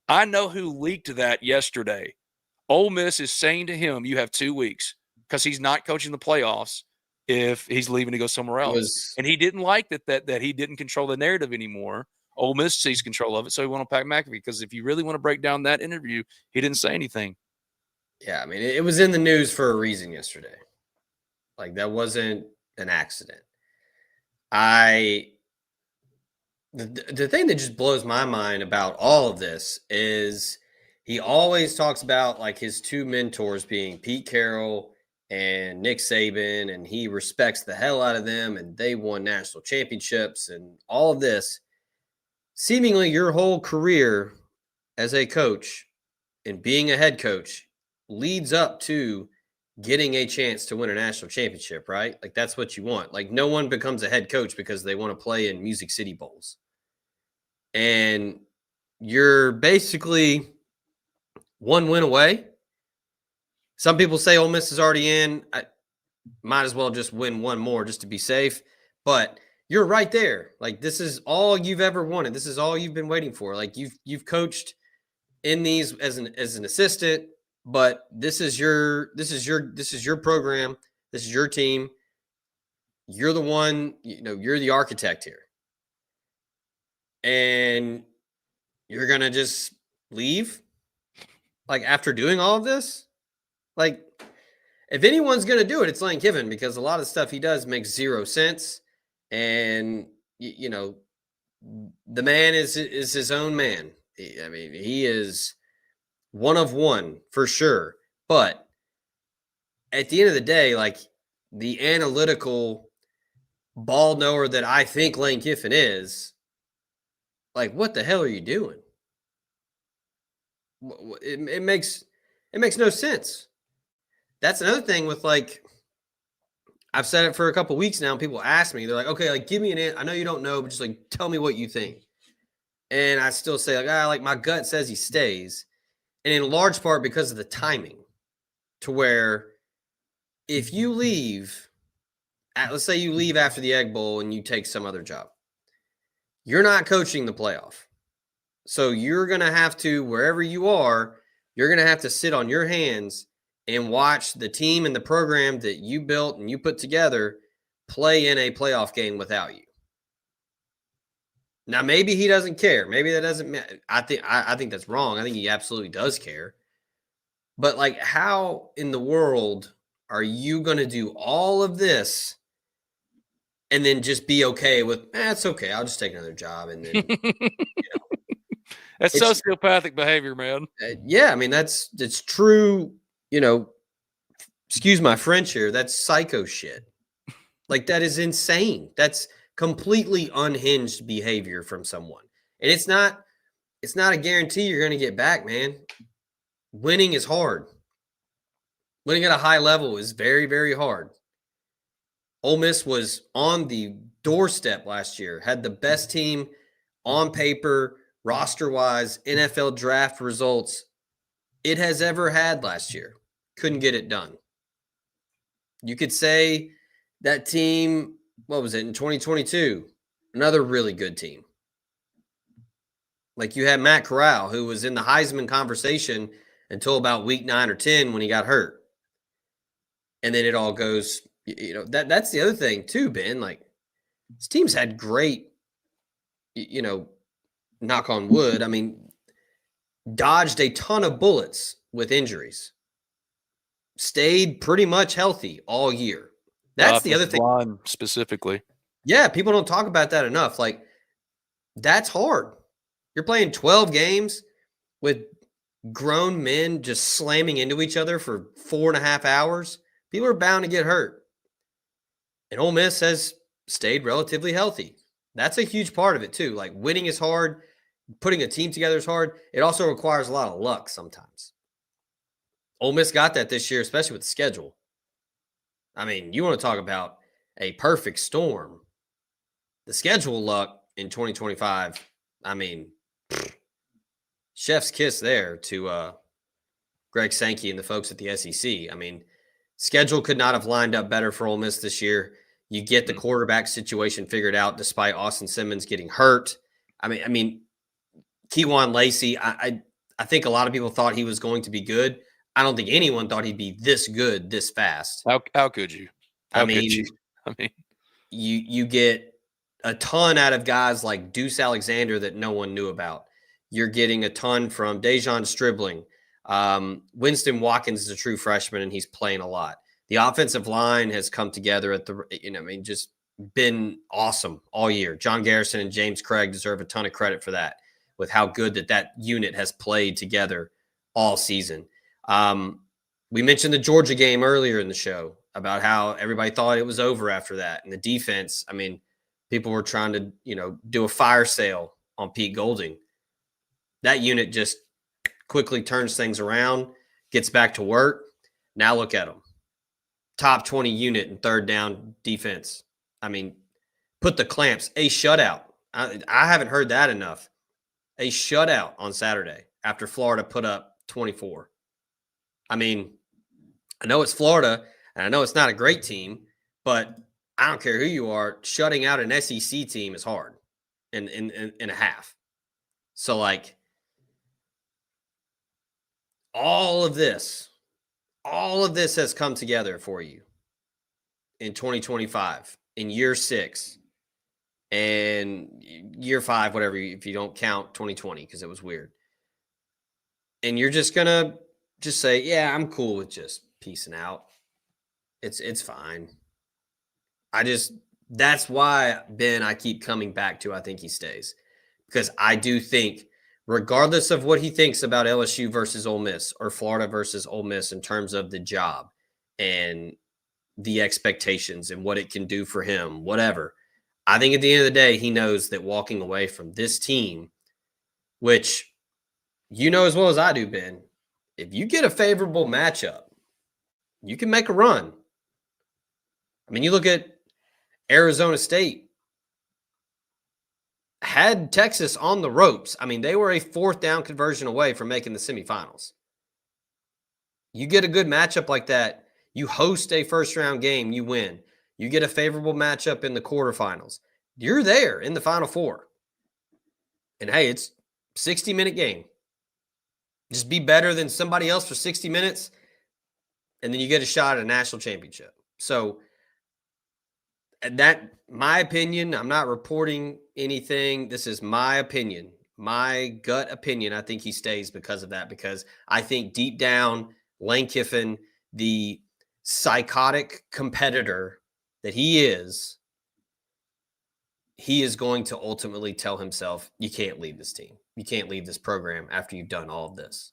I know who leaked that yesterday. Ole Miss is saying to him, "You have 2 weeks," because he's not coaching the playoffs if he's leaving to go somewhere else. And he didn't like that he didn't control the narrative anymore. Ole Miss sees control of it, so he went on Pat McAfee, because if you really want to break down that interview, he didn't say anything. Yeah, I mean, it was in the news for a reason yesterday. Like, that wasn't an accident. The thing that just blows my mind about all of this is he always talks about like his 2 mentors being Pete Carroll and Nick Saban, and he respects the hell out of them, and they won national championships and all of this. Seemingly your whole career as a coach and being a head coach leads up to getting a chance to win a national championship, right? Like, that's what you want. Like, no one becomes a head coach because they want to play in Music City Bowls. And you're basically 1 win away. Some people say Ole Miss is already in. I might as well just win 1 more just to be safe. But you're right there. Like, this is all you've ever wanted. This is all you've been waiting for. Like, you've coached in these as an assistant, but this is your program. This is your team. You're the one, you're the architect here. And you're going to just leave? Like, after doing all of this? Like, if anyone's going to do it, it's Lane Kiffin, because a lot of stuff he does makes 0 sense. And, the man is his own man. I mean, he is one of one for sure. But at the end of the day, like, the analytical ball knower that I think Lane Kiffin is, like, what the hell are you doing? It makes no sense. That's another thing with, like, I've said it for a couple weeks now. And people ask me, they're like, okay, like, give me an answer. I know you don't know, but just like, tell me what you think. And I still say, like, my gut says he stays. And in large part because of the timing, to where if you leave, let's say you leave after the Egg Bowl and you take some other job, you're not coaching the playoff. So you're going to have to, wherever you are, you're going to have to sit on your hands and watch the team and the program that you built and you put together play in a playoff game without you. Now, maybe he doesn't care. Maybe that doesn't matter. I think that's wrong. I think he absolutely does care. But, like, how in the world are you going to do all of this and then just be okay with, it's okay, I'll just take another job, and then That's sociopathic behavior, man. Yeah, I mean, it's true, excuse my French here, that's psycho shit. Like, that is insane. That's completely unhinged behavior from someone. And it's not a guarantee you're going to get back, man. Winning is hard. Winning at a high level is very, very hard. Ole Miss was on the doorstep last year, had the best team on paper, roster-wise, NFL draft results it has ever had last year. Couldn't get it done. You could say that team, what was it, in 2022? Another really good team. Like you had Matt Corral, who was in the Heisman conversation until about week 9 or 10 when he got hurt. And then it all goes, that's the other thing too, Ben. Like this team's had great, knock on wood. I mean, dodged a ton of bullets with injuries. Stayed pretty much healthy all year. That's the other thing. Line specifically. Yeah, people don't talk about that enough. Like, that's hard. You're playing 12 games with grown men just slamming into each other for 4.5 hours. People are bound to get hurt. And Ole Miss has stayed relatively healthy. That's a huge part of it, too. Like, winning is hard. Putting a team together is hard. It also requires a lot of luck sometimes. Ole Miss got that this year, especially with the schedule. I mean, you want to talk about a perfect storm. The schedule luck in 2025, I mean, chef's kiss there to Greg Sankey and the folks at the SEC. I mean, schedule could not have lined up better for Ole Miss this year. You get the quarterback situation figured out despite Austin Simmons getting hurt. I mean, Keyjuan Lacey, I think a lot of people thought he was going to be good. I don't think anyone thought he'd be this good this fast. How could you? You get a ton out of guys like Deuce Alexander that no one knew about. You're getting a ton from Dejon Stribling. Winston Watkins is a true freshman, and he's playing a lot. The offensive line has come together at just been awesome all year. John Garrison and James Craig deserve a ton of credit for that, with how good that unit has played together all season. We mentioned the Georgia game earlier in the show about how everybody thought it was over after that. And the defense, I mean, people were trying to, do a fire sale on Pete Golding. That unit just quickly turns things around, gets back to work. Now look at them. Top 20 unit in third down defense. I mean, put the clamps, a shutout. I haven't heard that enough. A shutout on Saturday after Florida put up 24. I mean, I know it's Florida, and I know it's not a great team, but I don't care who you are, shutting out an SEC team is hard in a half. So, like, all of this has come together for you in 2025, in year 6, and year 5, whatever, if you don't count 2020 because it was weird. And you're just going to just say, yeah, I'm cool with just peacing out. It's fine. That's why, Ben, I keep coming back to I think he stays. Because I do think, regardless of what he thinks about LSU versus Ole Miss or Florida versus Ole Miss in terms of the job and the expectations and what it can do for him, whatever, I think at the end of the day, he knows that walking away from this team, which you know as well as I do, Ben, if you get a favorable matchup, you can make a run. I mean, you look at Arizona State, had Texas on the ropes. I mean, they were a 4th down conversion away from making the semifinals. You get a good matchup like that, you host a first-round game, you win. You get a favorable matchup in the quarterfinals. You're there in the Final Four. And, hey, it's a 60-minute game. Just be better than somebody else for 60 minutes, and then you get a shot at a national championship. So, that, my opinion, I'm not reporting anything. This is my opinion, my gut opinion. I think he stays because of that, because I think deep down, Lane Kiffin, the psychotic competitor that he is going to ultimately tell himself, you can't leave this team. You can't leave this program after you've done all of this.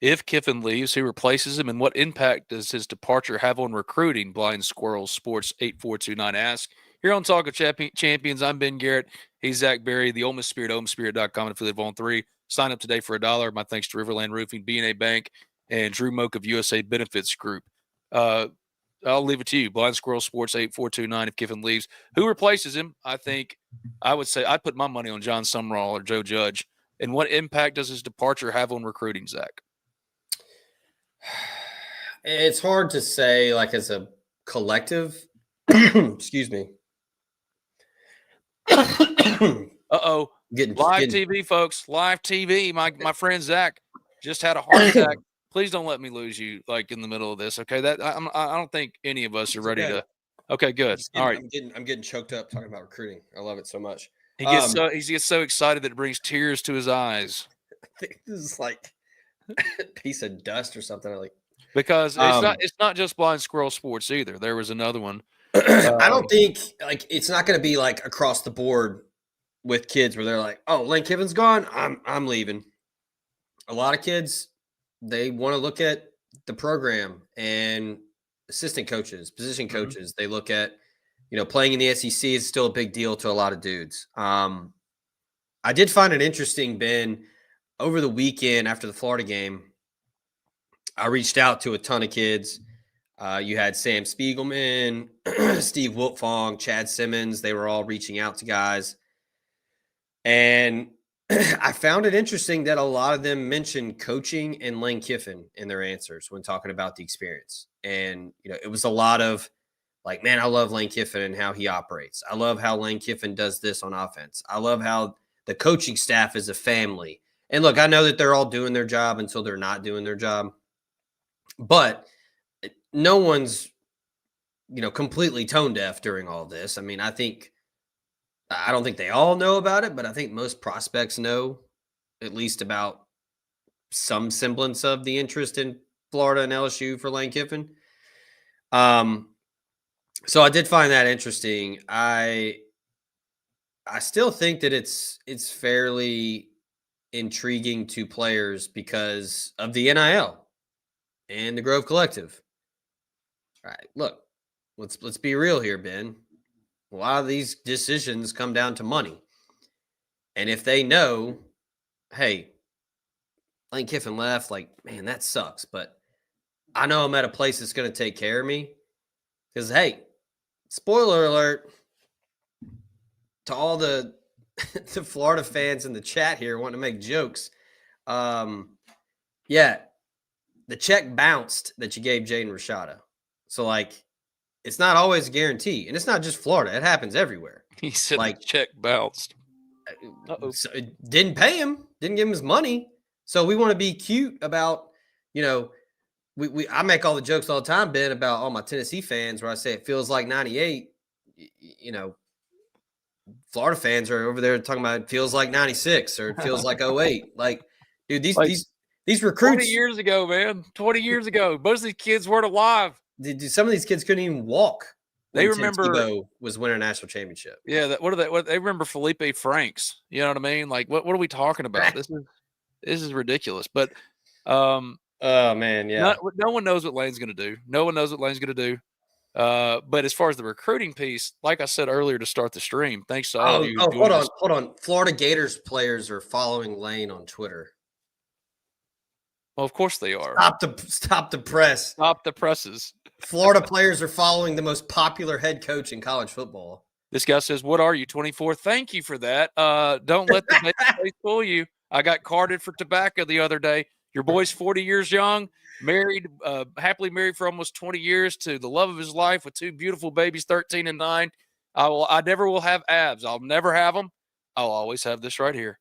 If Kiffin leaves, who replaces him, and what impact does his departure have on recruiting? Blind Squirrel Sports 8429 asks. Here on Talk of Champions, I'm Ben Garrett. He's Zach Berry, the Ole Miss Spirit, OleMissSpirit.com, and affiliate of On 3. Sign up today for $1. My thanks to Riverland Roofing, B&A Bank, and Drew Moak of USA Benefits Group. I'll leave it to you. Blind Squirrel Sports 8429 if Kiffin leaves. Who replaces him? I would say I'd put my money on John Sumrall or Joe Judge. And what impact does his departure have on recruiting, Zach? It's hard to say, like, as a collective. Excuse me. Uh-oh. Live TV, folks. Live TV. My friend Zach just had a heart attack. Please don't let me lose you, like, in the middle of this, okay? I don't think any of us are ready to. Okay, good. All right. I'm getting choked up talking about recruiting. I love it so much. He gets so excited that it brings tears to his eyes. I think this is like a piece of dust or something. Because it's not just Blind Squirrel Sports either. There was another one. I don't think, like, it's not going to be like across the board with kids where they're like, "Oh, Lane Kiffin's gone. I'm leaving." A lot of kids, they want to look at the program and assistant coaches, position coaches. They look at, playing in the SEC is still a big deal to a lot of dudes. I did find it interesting, Ben, over the weekend after the Florida game. I reached out to a ton of kids. You had Sam Spiegelman, Steve Wiltfong, Chad Simmons. They were all reaching out to guys. And I found it interesting that a lot of them mentioned coaching and Lane Kiffin in their answers when talking about the experience. And, it was a lot of like, man, I love Lane Kiffin and how he operates. I love how Lane Kiffin does this on offense. I love how the coaching staff is a family. And look, I know that they're all doing their job until they're not doing their job. But no one's, completely tone deaf during all this. I mean, I don't think they all know about it, but I think most prospects know at least about some semblance of the interest in Florida and LSU for Lane Kiffin. So I did find that interesting. I still think that it's fairly intriguing to players because of the NIL and the Grove Collective. All right, look, let's be real here, Ben. A lot of these decisions come down to money. And if they know, hey, Lane Kiffin left, like, man, that sucks. But I know I'm at a place that's going to take care of me. Because, hey, spoiler alert to all the Florida fans in the chat here wanting to make jokes. Yeah, the check bounced that you gave Jaden Rashada. So, like, it's not always a guarantee. And it's not just Florida. It happens everywhere. He said, like, check bounced. So it didn't pay him, didn't give him his money. So we want to be cute about, I make all the jokes all the time, Ben, about all my Tennessee fans where I say it feels like 98. Florida fans are over there talking about it feels like 96 or it feels like 08. Like, dude, these recruits 20 years ago, man. 20 years ago. Most of these kids weren't alive. Some of these kids couldn't even walk. They remember Tebow was winning a national championship. Yeah, what they remember Felipe Franks. You know what I mean? Like, what are we talking about? This is ridiculous. But oh man, yeah. No one knows what Lane's going to do. No one knows what Lane's going to do. But as far as the recruiting piece, like I said earlier to start the stream, thanks to all of you. Hold on. Florida Gators players are following Lane on Twitter. Well, of course they are. Stop the press. Stop the presses. Florida players are following the most popular head coach in college football. This guy says, "What are you, 24?" Thank you for that. Don't let the face fool you. I got carded for tobacco the other day. Your boy's 40 years young, married, happily married for almost 20 years to the love of his life with two beautiful babies, 13 and 9. I never will have abs. I'll never have them. I'll always have this right here.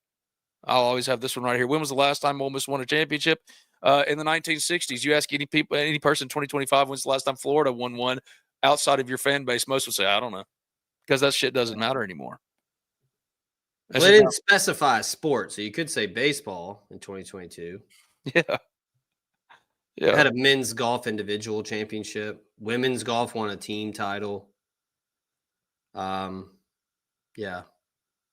I'll always have this one right here. When was the last time Ole Miss won a championship? In the 1960s. You ask any person in 2025, when's the last time Florida won one outside of your fan base? Most will say, I don't know, because that shit doesn't matter anymore. Well, they didn't specify sport, so you could say baseball in 2022. Yeah. Had a men's golf individual championship. Women's golf won a team title. Yeah.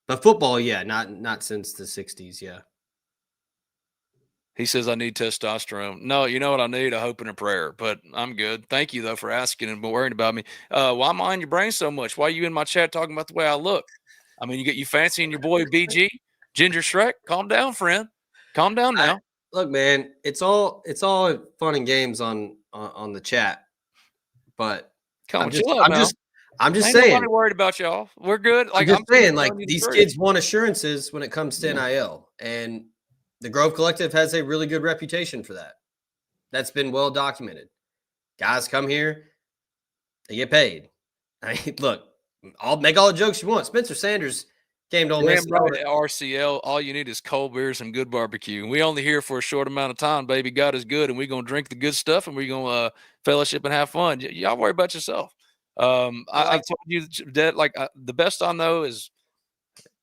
But football, yeah, not since the 60s, yeah. He says, I need testosterone. No, you know what I need? A hope and a prayer. But I'm good. Thank you, though, for asking and worrying about me. Why mind your brain so much? Why are you in my chat talking about the way I look? I mean, you fancying your boy BG, Ginger Shrek? Calm down, friend. Calm down now. Look, man, it's all fun and games on the chat, but Come on, chill out now. I'm just Ain't saying. nobody worried about y'all. We're good. Like I'm just saying, telling like you the these truth. kids want assurances when it comes to NIL, and the Grove Collective has a really good reputation for that. That's been well documented. Guys come here, they get paid. I mean, look, I'll make all the jokes you want. Spencer Sanders came to Ole Miss. Damn right, at RCL, all you need is cold beer, some good barbecue. And we only here for a short amount of time, baby. God is good, and we're going to drink the good stuff, and we're going to fellowship and have fun. Y'all worry about yourself. I've told you that, like, the best I know is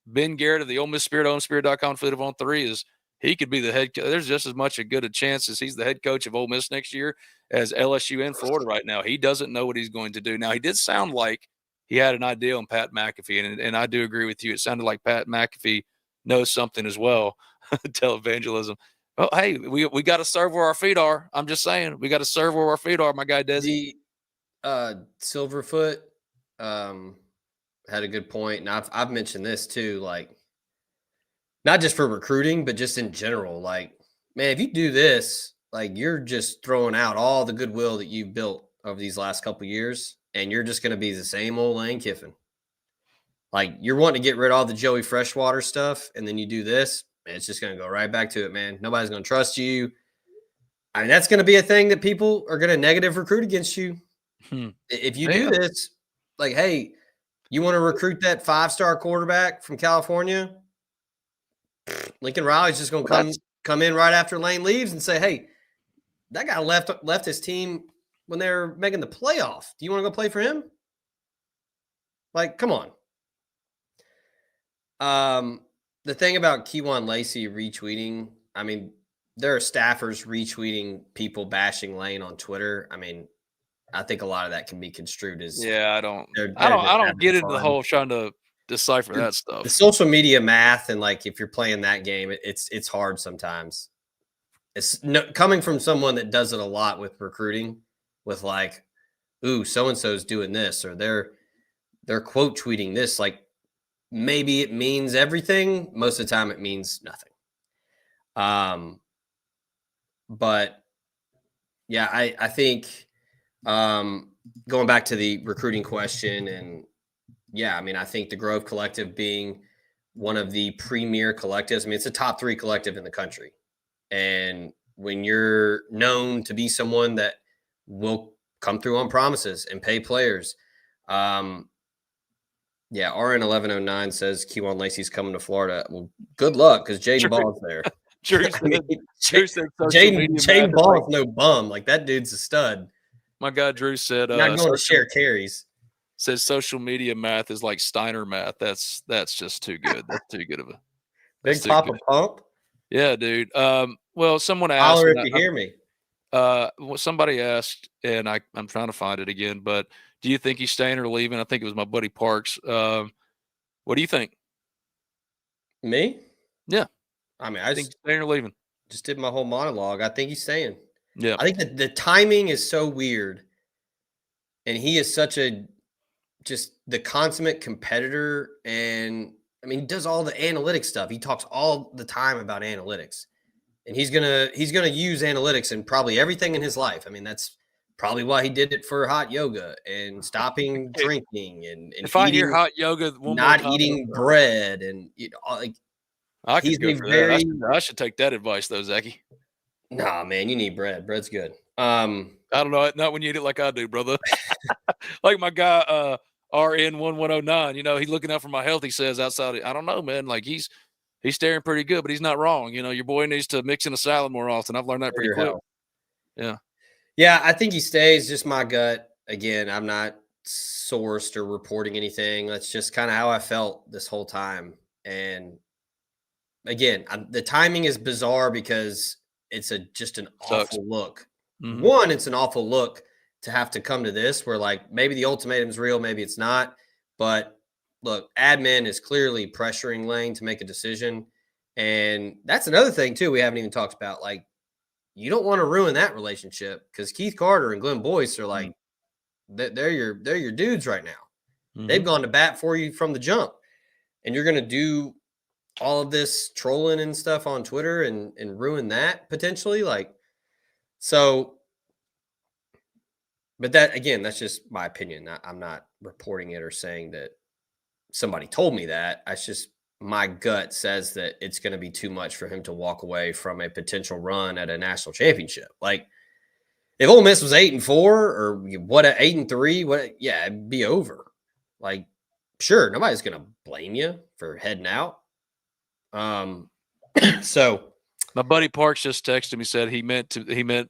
Ben Garrett of the Ole Miss Spirit, OleMissSpirit.com, Fleet of On 3 is he could be the head coach. There's just as much a good a chance as he's the head coach of Ole Miss next year as LSU and Florida right now. He doesn't know what he's going to do. Now, he did sound like he had an idea on Pat McAfee, and I do agree with you. It sounded like Pat McAfee knows something as well. Televangelism. Oh, hey, we got to serve where our feet are. I'm just saying, we got to serve where our feet are, my guy Desi. The Silverfoot had a good point, and I've mentioned this too, like not just for recruiting, but just in general. Like, man, if you do this, like you're just throwing out all the goodwill that you've built over these last couple of years, and you're just going to be the same old Lane Kiffin. Like you're wanting to get rid of all the Joey Freshwater stuff, and then you do this, and it's just going to go right back to it, man. Nobody's going to trust you. I mean, that's going to be a thing that people are going to negative recruit against you. If you do this, like, hey, you want to recruit that 5-star quarterback from California? Lincoln Riley's just going to come in right after Lane leaves and say, hey, that guy left his team when they were making the playoff. Do you want to go play for him? Like, come on. The thing about Kewan Lacey retweeting, I mean, there are staffers retweeting people bashing Lane on Twitter. I mean, I think a lot of that can be construed as I don't get into the whole trying to decipher that stuff. The social media math, and like if you're playing that game, it's hard sometimes. It's coming from someone that does it a lot with recruiting, with like, ooh, so and so's doing this, or they're quote tweeting this. Like maybe it means everything. Most of the time, it means nothing. But yeah, I think. Going back to the recruiting question, and yeah, I mean, I think the Grove Collective being one of the premier collectives, I mean, it's a top 3 collective in the country. And when you're known to be someone that will come through on promises and pay players, RN 1109 says Kewan Lacey's coming to Florida. Well, good luck because Jaden Ball's there. Jaden Ball is no bum. Like that dude's a stud. My guy Drew said, "Not going to share carries." Says social media math is like Steiner math. That's just too good. That's too good of a big Papa Pump. Yeah, dude. Well, someone asked. Holler if you hear me. Somebody asked, and I'm trying to find it again. But do you think he's staying or leaving? I think it was my buddy Parks. What do you think? Me? Yeah. I mean, I think he's staying or leaving. Just did my whole monologue. I think he's staying. Yeah. I think that the timing is so weird, and he is such just the consummate competitor. And I mean, he does all the analytics stuff. He talks all the time about analytics, and he's gonna use analytics in probably everything in his life. I mean, that's probably why he did it for hot yoga and stopping drinking and if I hear hot yoga, not eating bread, and like I could go for that. I should take that advice though, Zachy. Nah, man, you need bread. Bread's good. I don't know, not when you eat it like I do, brother. Like my guy RN1109, he's looking out for my health. He says outside, I don't know, man. Like he's staring pretty good, but he's not wrong. Your boy needs to mix in a salad more often. I've learned that pretty quick. Yeah. Yeah, I think he stays. Just my gut. Again, I'm not sourced or reporting anything. That's just kind of how I felt this whole time. And again, the timing is bizarre because it's just an awful look. Mm-hmm. One, it's an awful look to have to come to this where like maybe the ultimatum's real, maybe it's not. But look, admin is clearly pressuring Lane to make a decision. And that's another thing too we haven't even talked about. Like, you don't want to ruin that relationship because Keith Carter and Glenn Boyce are like they're your dudes right now. They've gone to bat for you from the jump, and you're going to do all of this trolling and stuff on Twitter and ruin that potentially. Like, so, but that, again, that's just my opinion. I'm not reporting it or saying that somebody told me that. It's just my gut says that it's going to be too much for him to walk away from a potential run at a national championship. Like, if Ole Miss was 8-4 or what, 8-3, what? Yeah, it'd be over. Like, sure, nobody's going to blame you for heading out. So my buddy Parks just texted me, said he meant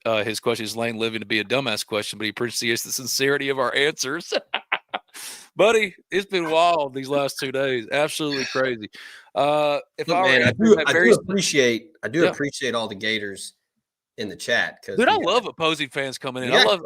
his question is Lane living to be a dumbass question, but he appreciates the sincerity of our answers. Buddy, it's been wild these last 2 days. Absolutely crazy. If look, I man, I do appreciate all the Gators in the chat, because dude, I love opposing fans coming in. I love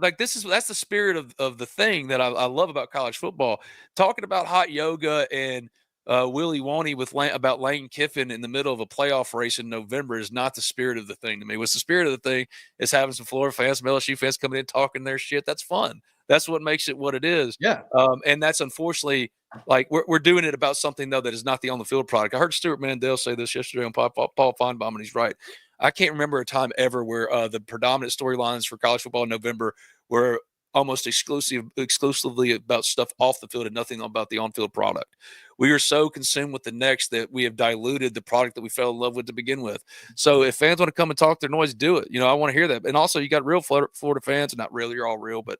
like that's the spirit of the thing that I love about college football. Talking about hot yoga and Willie Woney with about Lane Kiffin in the middle of a playoff race in November is not the spirit of the thing to me. What's the spirit of the thing is having some Florida fans, some LSU fans coming in talking their shit. That's fun. That's what makes it what it is. Yeah. And that's unfortunately like we're doing it about something though that is not the on the field product. I heard Stuart Mandel say this yesterday on Paul Feinbaum, and he's right. I can't remember a time ever where the predominant storylines for college football in November were almost exclusively about stuff off the field and nothing about the on-field product. We are so consumed with the next that we have diluted the product that we fell in love with to begin with. So if fans want to come and talk their noise, do it. I want to hear that. And also, you got real Florida fans, not really, you're all real, but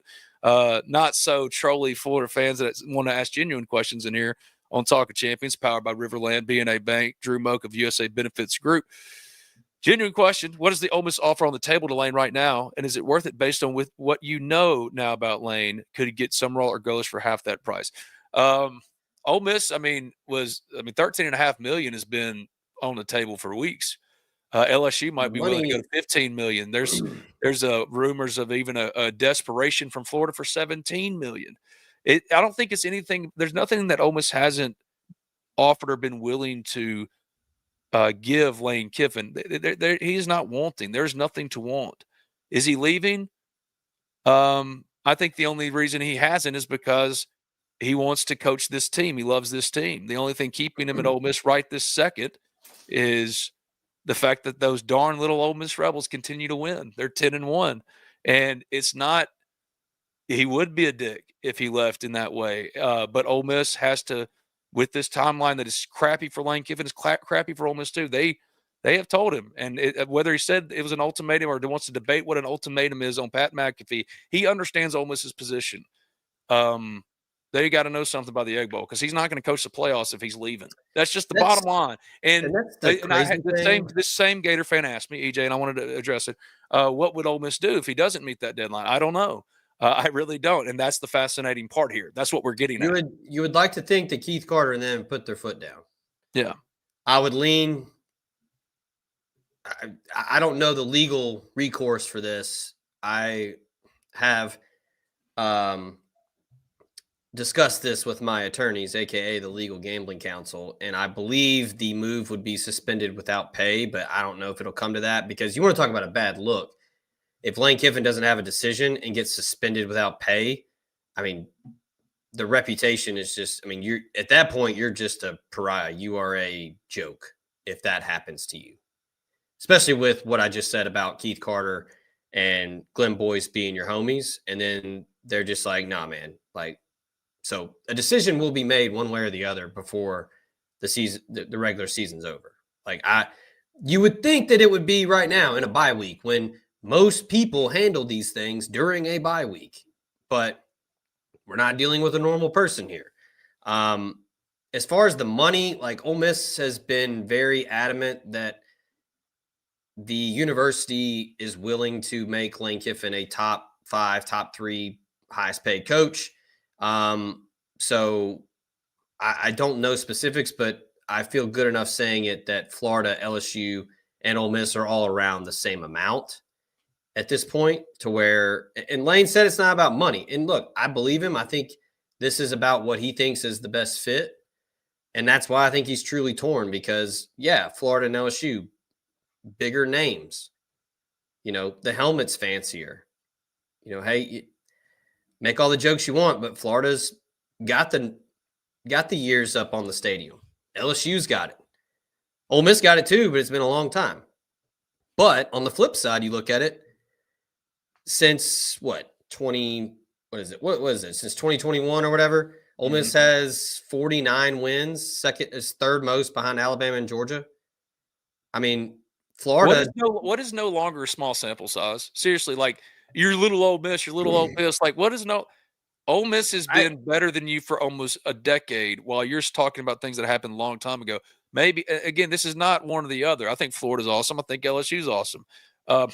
not so trolly Florida fans that want to ask genuine questions in here on Talk of Champions, powered by Riverland, B&A Bank, Drew Moak of USA Benefits Group. Genuine question. What is the Ole Miss offer on the table to Lane right now? And is it worth it based on with what you know now about Lane? Could he get Summerall or Golish for half that price? Ole Miss, $13.5 million has been on the table for weeks. LSU might be willing to go to $15 million. There's rumors of even a desperation from Florida for $17 million. I don't think it's anything. There's nothing that Ole Miss hasn't offered or been willing to give Lane Kiffin. He's not wanting. There's nothing to want. Is he leaving? I think the only reason he hasn't is because he wants to coach this team. He loves this team. The only thing keeping him at Ole Miss right this second is the fact that those darn little Ole Miss Rebels continue to win. They're 10-1, and it's not. He would be a dick if he left in that way. But Ole Miss has to. With this timeline that is crappy for Lane Kiffin, is crappy for Ole Miss too. They have told him, and whether he said it was an ultimatum or wants to debate what an ultimatum is on Pat McAfee, he understands Ole Miss's position. They got to know something about the Egg Bowl because he's not going to coach the playoffs if he's leaving. That's just the bottom line. And this same Gator fan asked me, EJ, and I wanted to address it. What would Ole Miss do if he doesn't meet that deadline? I don't know. I really don't, and that's the fascinating part here. That's what we're getting at. You would like to think that Keith Carter and them put their foot down. Yeah. I would lean – I don't know the legal recourse for this. I have discussed this with my attorneys, a.k.a. the Legal Gambling Council, and I believe the move would be suspended without pay, but I don't know if it'll come to that because you want to talk about a bad look. If Lane Kiffin doesn't have a decision and gets suspended without pay, I mean, the reputation is just, I mean, you're at that point, you're just a pariah. You are a joke if that happens to you, especially with what I just said about Keith Carter and Glenn Boyce being your homies. And then they're just like, nah, man, like, so a decision will be made one way or the other before the season, the regular season's over. Like you would think that it would be right now in a bye week when most people handle these things during a bye week, but we're not dealing with a normal person here. As far as the money, like Ole Miss has been very adamant that the university is willing to make Lane Kiffin a top 5, top 3 highest paid coach. So I don't know specifics, but I feel good enough saying it that Florida, LSU, and Ole Miss are all around the same amount at this point to where, and Lane said it's not about money. And look, I believe him. I think this is about what he thinks is the best fit. And that's why I think he's truly torn because, yeah, Florida and LSU, bigger names. The helmet's fancier. Hey, make all the jokes you want, but Florida's got the years up on the stadium. LSU's got it. Ole Miss got it too, but it's been a long time. But on the flip side, you look at it, since what is it? Since 2021 or whatever, Ole Miss has 49 wins. Second is third most behind Alabama and Georgia. I mean, Florida. What is no longer a small sample size? Seriously, like your little Ole Miss, your little Ole Miss. Like, what is no? Ole Miss has been better than you for almost a decade, while you're talking about things that happened a long time ago. Maybe again, this is not one or the other. I think Florida's awesome. I think LSU's awesome.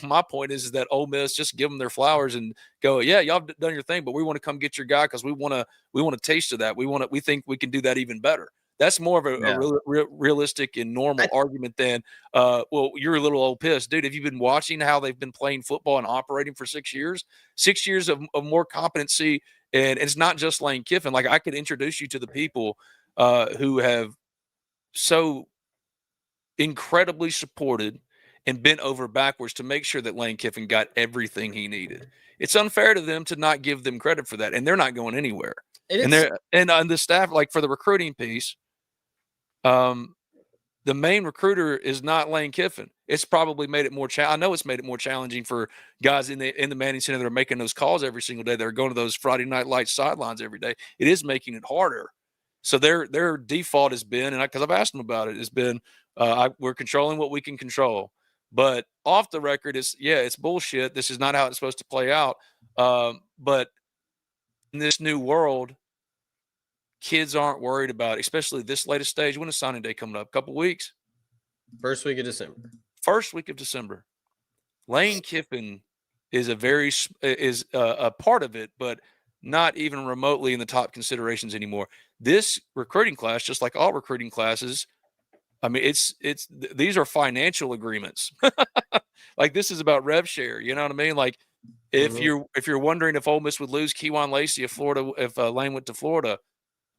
My point is that Ole Miss, just give them their flowers and go, yeah, y'all have done your thing, but we want to come get your guy because we want a taste of that. We think we can do that even better. That's more of a realistic and normal argument than, well, you're a little old pissed. Dude, have you been watching how they've been playing football and operating for 6 years? 6 years of more competency, and it's not just Lane Kiffin. Like, I could introduce you to the people who have so incredibly supported and bent over backwards to make sure that Lane Kiffin got everything he needed. It's unfair to them to not give them credit for that, and they're not going anywhere. And on the staff, like for the recruiting piece, the main recruiter is not Lane Kiffin. It's probably made it more I know it's made it more challenging for guys in the Manning Center that are making those calls every single day. They're going to those Friday Night Lights sidelines every day. It is making it harder. So their default has been, and because I've asked them about it, has been we're controlling what we can control. But off the record, it's bullshit. This is not how it's supposed to play out. But in this new world, kids aren't worried about it, especially this latest stage. When is signing day coming up? A couple weeks? First week of December. First week of December. Lane Kiffin is a part of it, but not even remotely in the top considerations anymore. This recruiting class, just like all recruiting classes, I mean, these are financial agreements. Like, this is about rev share. You know what I mean? Like, if you're wondering if Ole Miss would lose Kewan Lacey if Lane went to Florida,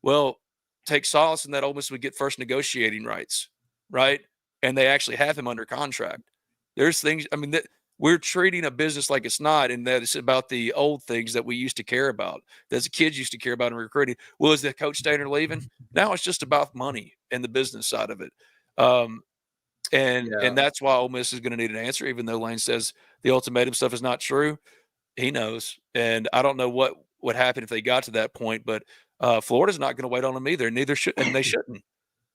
well, take solace in that Ole Miss would get first negotiating rights, right? And they actually have him under contract. There's things. I mean, that we're treating a business like it's not, and that it's about the old things that we used to care about, that the kids used to care about in recruiting. Well, is the coach staying or leaving? Now it's just about money and the business side of it. And that's why Ole Miss is going to need an answer, even though Lane says the ultimatum stuff is not true. He knows, and I don't know what would happen if they got to that point. But Florida's not going to wait on them either. Neither should, and they shouldn't.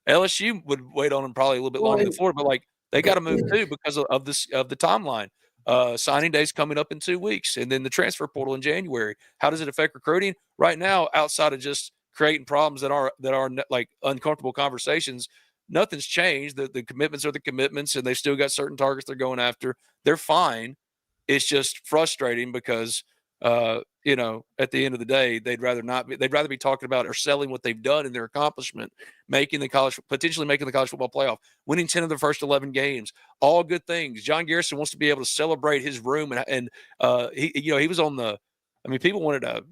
LSU would wait on them probably a little bit longer than Florida, but like they got to move too because of the timeline. Signing day's coming up in 2 weeks, and then the transfer portal in January. How does it affect recruiting right now? Outside of just creating problems that are like uncomfortable conversations, nothing's changed. The commitments are the commitments, and they've still got certain targets they're going after. They're fine. It's just frustrating because at the end of the day, they'd rather be talking about or selling what they've done in their accomplishment, potentially making the college football playoff, winning 10 of their first 11 games, all good things. John Garrison wants to be able to celebrate his room, and he was on the. I mean, people wanted to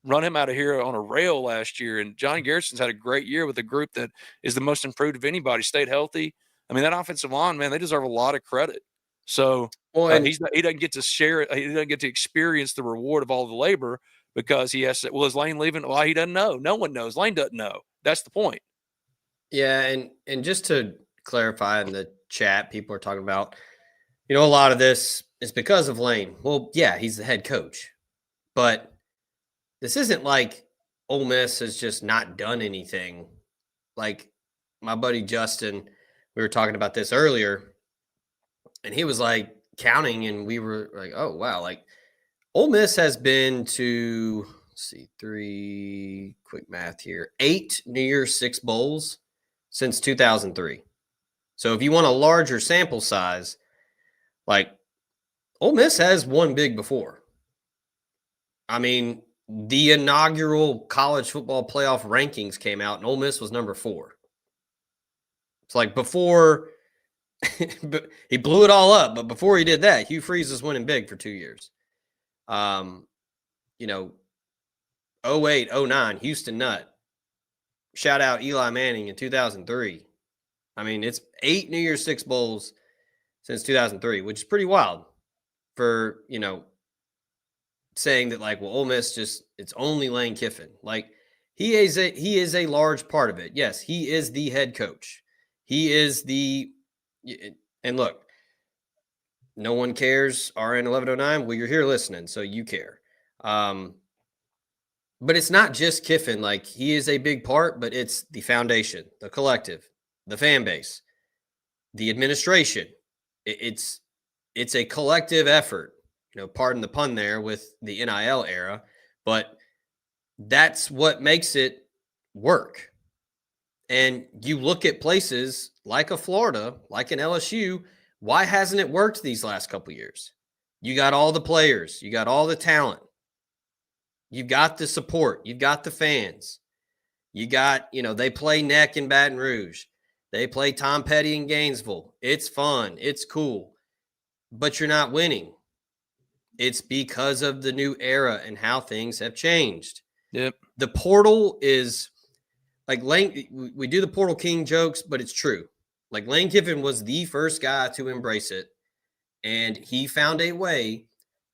run him out of here on a rail last year, and John Garrison's had a great year with a group that is the most improved of anybody. Stayed healthy. I mean, that offensive line, man, they deserve a lot of credit. So he doesn't get to share it. He doesn't get to experience the reward of all the labor because he has to. Well, is Lane leaving? Well, he doesn't know. No one knows. Lane doesn't know. That's the point. Yeah, and just to clarify in the chat, people are talking about, a lot of this is because of Lane. Well, yeah, he's the head coach, but this isn't like Ole Miss has just not done anything. Like my buddy Justin, we were talking about this earlier, and he was like counting, and we were like, oh, wow. Like Ole Miss has been to, let's see, 3, quick math here, 8 New Year's 6 bowls since 2003. So if you want a larger sample size, like Ole Miss has won big before. I mean, the inaugural college football playoff rankings came out, and Ole Miss was number 4. It's like before he blew it all up, but before he did that, Hugh Freeze was winning big for 2 years. 08, 09, Houston Nutt. shout out Eli Manning in 2003. I mean, it's 8 New Year's Six bowls since 2003, which is pretty wild for, saying that like, well, Ole Miss it's only Lane Kiffin. Like he is a large part of it. Yes, he is the head coach. He is and look, no one cares. RN 1109. Well, you're here listening, so you care. But it's not just Kiffin. Like he is a big part, but it's the foundation, the collective, the fan base, the administration. It's a collective effort. Pardon the pun there with the NIL era, but that's what makes it work. And you look at places like a Florida, like an LSU, why hasn't it worked these last couple of years? You got all the players, you got all the talent, you've got the support, you've got the fans, you got, they play Neck in Baton Rouge, they play Tom Petty in Gainesville. It's fun, it's cool, but you're not winning. It's because of the new era and how things have changed. Yep. The portal is like Lane. We do the portal king jokes, but it's true. Like Lane Kiffin was the first guy to embrace it, and he found a way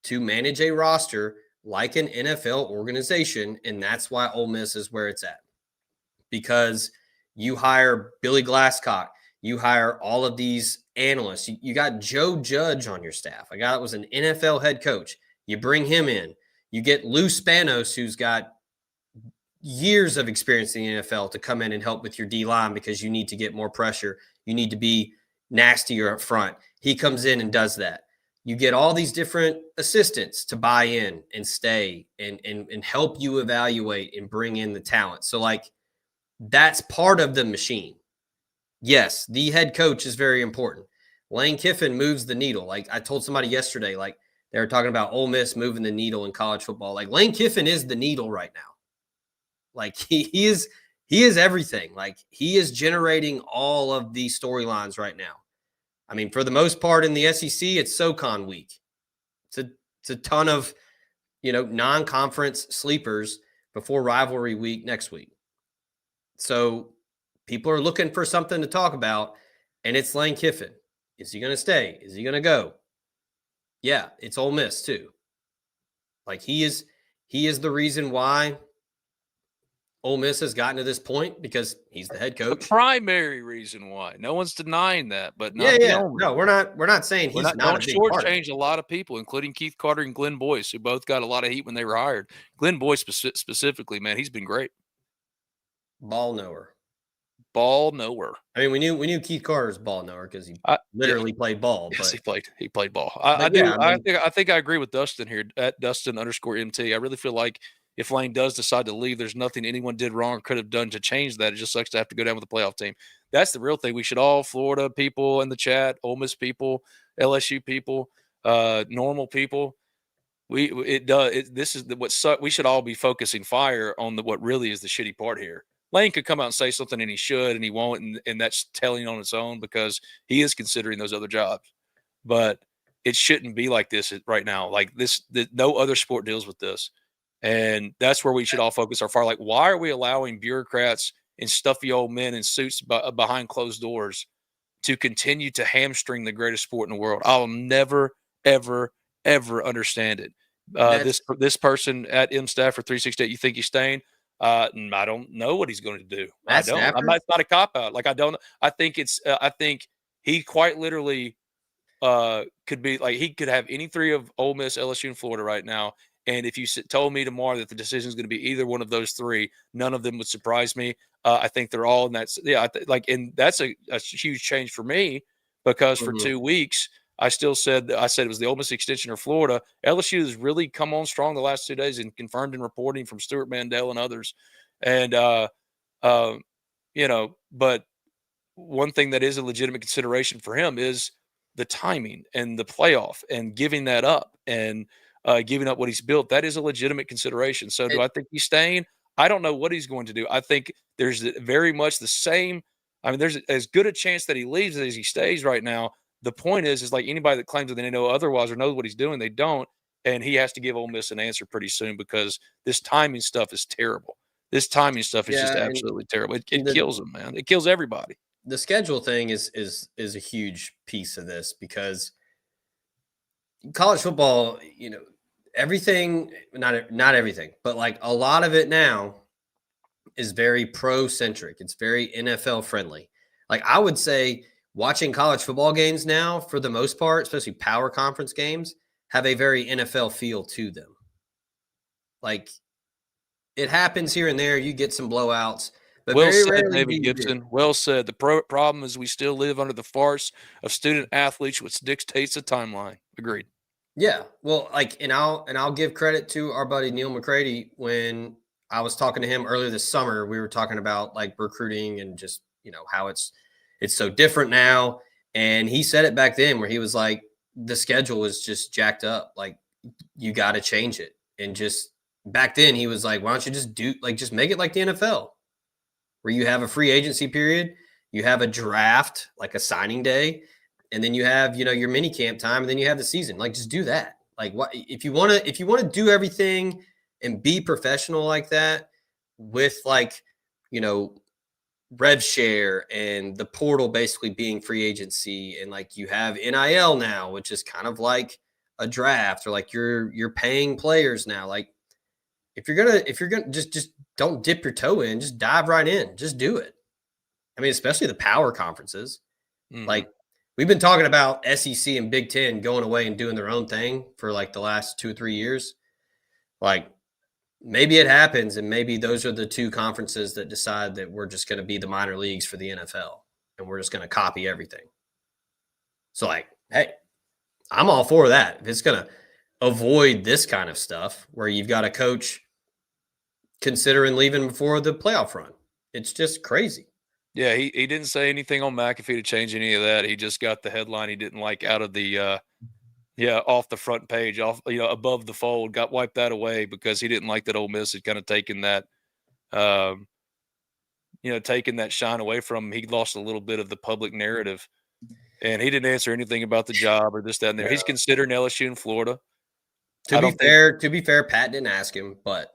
to manage a roster like an NFL organization, and that's why Ole Miss is where it's at. Because you hire Billy Glasscock, you hire all of these analysts. You got Joe Judge on your staff. A guy that was an NFL head coach. You bring him in. You get Lou Spanos, who's got years of experience in the NFL, to come in and help with your D-line because you need to get more pressure. You need to be nastier up front. He comes in and does that. You get all these different assistants to buy in and stay and help you evaluate and bring in the talent. So, like, that's part of the machine. Yes, the head coach is very important. Lane Kiffin moves the needle. Like I told somebody yesterday, like they were talking about Ole Miss moving the needle in college football. Like Lane Kiffin is the needle right now. Like he is everything. Like he is generating all of these storylines right now. I mean, for the most part in the SEC, it's SoCon week. It's a ton of, non-conference sleepers before rivalry week next week. So people are looking for something to talk about, and it's Lane Kiffin. Is he going to stay? Is he going to go? Yeah, it's Ole Miss too. Like he is the reason why Ole Miss has gotten to this point, because he's the head coach. The primary reason why. No one's denying that, but not the only. No, we're not saying he's not a big part. Don't shortchange a lot of people, including Keith Carter and Glenn Boyce, who both got a lot of heat when they were hired. Glenn Boyce specifically, man, he's been great. Ball knower. I mean, we knew Keith Carter's ball knower because he literally played ball. Yes, but, he played ball. I think I agree with Dustin here at Dustin_MT. I really feel like if Lane does decide to leave, there's nothing anyone did wrong or could have done to change that. It just sucks to have to go down with the playoff team. That's the real thing. We should all, Florida people in the chat, Ole Miss people, LSU people, normal people. This is what sucks. We should all be focusing fire on what really is the shitty part here. Lane could come out and say something, and he should, and he won't, and that's telling on its own because he is considering those other jobs. But it shouldn't be like this right now. Like this, no other sport deals with this, and that's where we should all focus our fire. Like, why are we allowing bureaucrats and stuffy old men in suits behind closed doors to continue to hamstring the greatest sport in the world? I'll never, ever, ever understand it. This person at M Stafford 368, you think he's staying? I don't know what he's going to do. It's not a cop out. Like I think he quite literally could be like, he could have any three of Ole Miss, LSU, and Florida right now. And if you told me tomorrow that the decision is going to be either one of those three, none of them would surprise me. I think they're all in that. Yeah. And that's a huge change for me because for 2 weeks, I said it was the Ole Miss extension or Florida. LSU has really come on strong the last 2 days and confirmed in reporting from Stuart Mandel and others. And, but one thing that is a legitimate consideration for him is the timing and the playoff and giving that up and giving up what he's built. That is a legitimate consideration. So do I think he's staying? I don't know what he's going to do. I think there's very much the same. I mean, there's as good a chance that he leaves as he stays right now. The point is like anybody that claims that they know otherwise or knows what he's doing, they don't. And he has to give Ole Miss an answer pretty soon because this timing stuff is terrible. This timing stuff is just Yeah, absolutely terrible. It kills them, man. It kills everybody. The schedule thing is a huge piece of this because college football, everything, not everything, but like a lot of it now is very pro centric. It's very NFL friendly. Like I would say watching college football games now, for the most part, especially power conference games, have a very NFL feel to them. Like it happens here and there. You get some blowouts, but Well very said, rarely David Gibson. Well said. The problem is we still live under the farce of student athletes, which dictates the timeline. Agreed. Yeah. Well, like, and I'll give credit to our buddy Neil McCready. When I was talking to him earlier this summer, we were talking about like recruiting and just, how it's so different now. And he said it back then where he was like, the schedule is just jacked up. Like you got to change it. And just back then he was like, why don't you just make it like the NFL where you have a free agency period, you have a draft, like a signing day, and then you have, your mini camp time, and then you have the season. Like, just do that. Like, what if you want to do everything and be professional like that with like, rev share and the portal basically being free agency, and like you have NIL now, which is kind of like a draft, or like you're paying players now. Like if you're gonna just don't dip your toe in, just dive right in, just do it. I mean, especially the power conferences. Mm-hmm. Like we've been talking about SEC and Big Ten going away and doing their own thing for like the last 2 or 3 years. Like maybe it happens, and maybe those are the two conferences that decide that we're just going to be the minor leagues for the NFL, and we're just going to copy everything. So like, hey, I'm all for that. If it's going to avoid this kind of stuff where you've got a coach considering leaving before the playoff run, it's just crazy. Yeah, he didn't say anything on McAfee to change any of that. He just got the headline he didn't like out of the off the front page, off above the fold, got wiped that away because he didn't like that Ole Miss had kind of taken that taking that shine away from him. He lost a little bit of the public narrative, and he didn't answer anything about the job or this, that, and there. Yeah. He's considering LSU in Florida. To be fair, Pat didn't ask him, but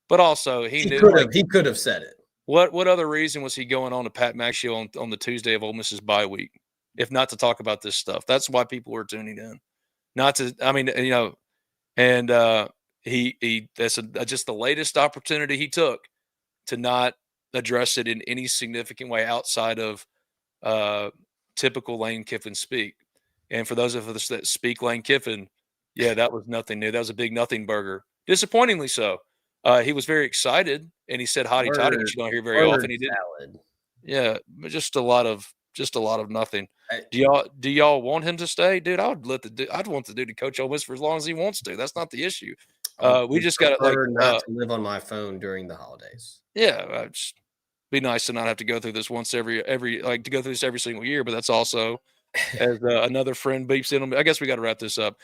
also he knew he could have said it. What other reason was he going on to Pat McAfee show on the Tuesday of Ole Miss's bye week, if not to talk about this stuff? That's why people were tuning in. Not to, I mean, and he that's just the latest opportunity he took to not address it in any significant way outside of typical Lane Kiffin speak. And for those of us that speak Lane Kiffin, yeah, that was nothing new. That was a big nothing burger. Disappointingly so. He was very excited, and he said "hotty toddy," which you don't hear very often. He didn't. Yeah, but just a lot of nothing. Do y'all want him to stay, dude? I'd want the dude to coach Ole Miss for as long as he wants to. That's not the issue. We just got to not to live on my phone during the holidays. Yeah, just be nice to not have to go through this once every like to go through this every single year. But that's also as another friend beeps in on me. I guess we got to wrap this up.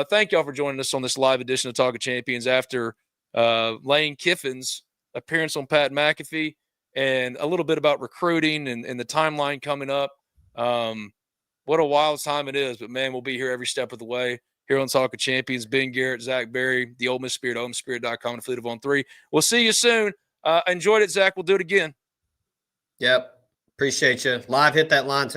Thank y'all for joining us on this live edition of Talk of Champions after Lane Kiffin's appearance on Pat McAfee and a little bit about recruiting and the timeline coming up. What a wild time it is, but man, we'll be here every step of the way here on Talk of Champions. Ben Garrett, Zach Berry, the Ole Miss Spirit, OleMissSpirit.com, and Fleet of On 3. We'll see you soon. Enjoyed it, Zach. We'll do it again. Yep. Appreciate you. Live hit that line.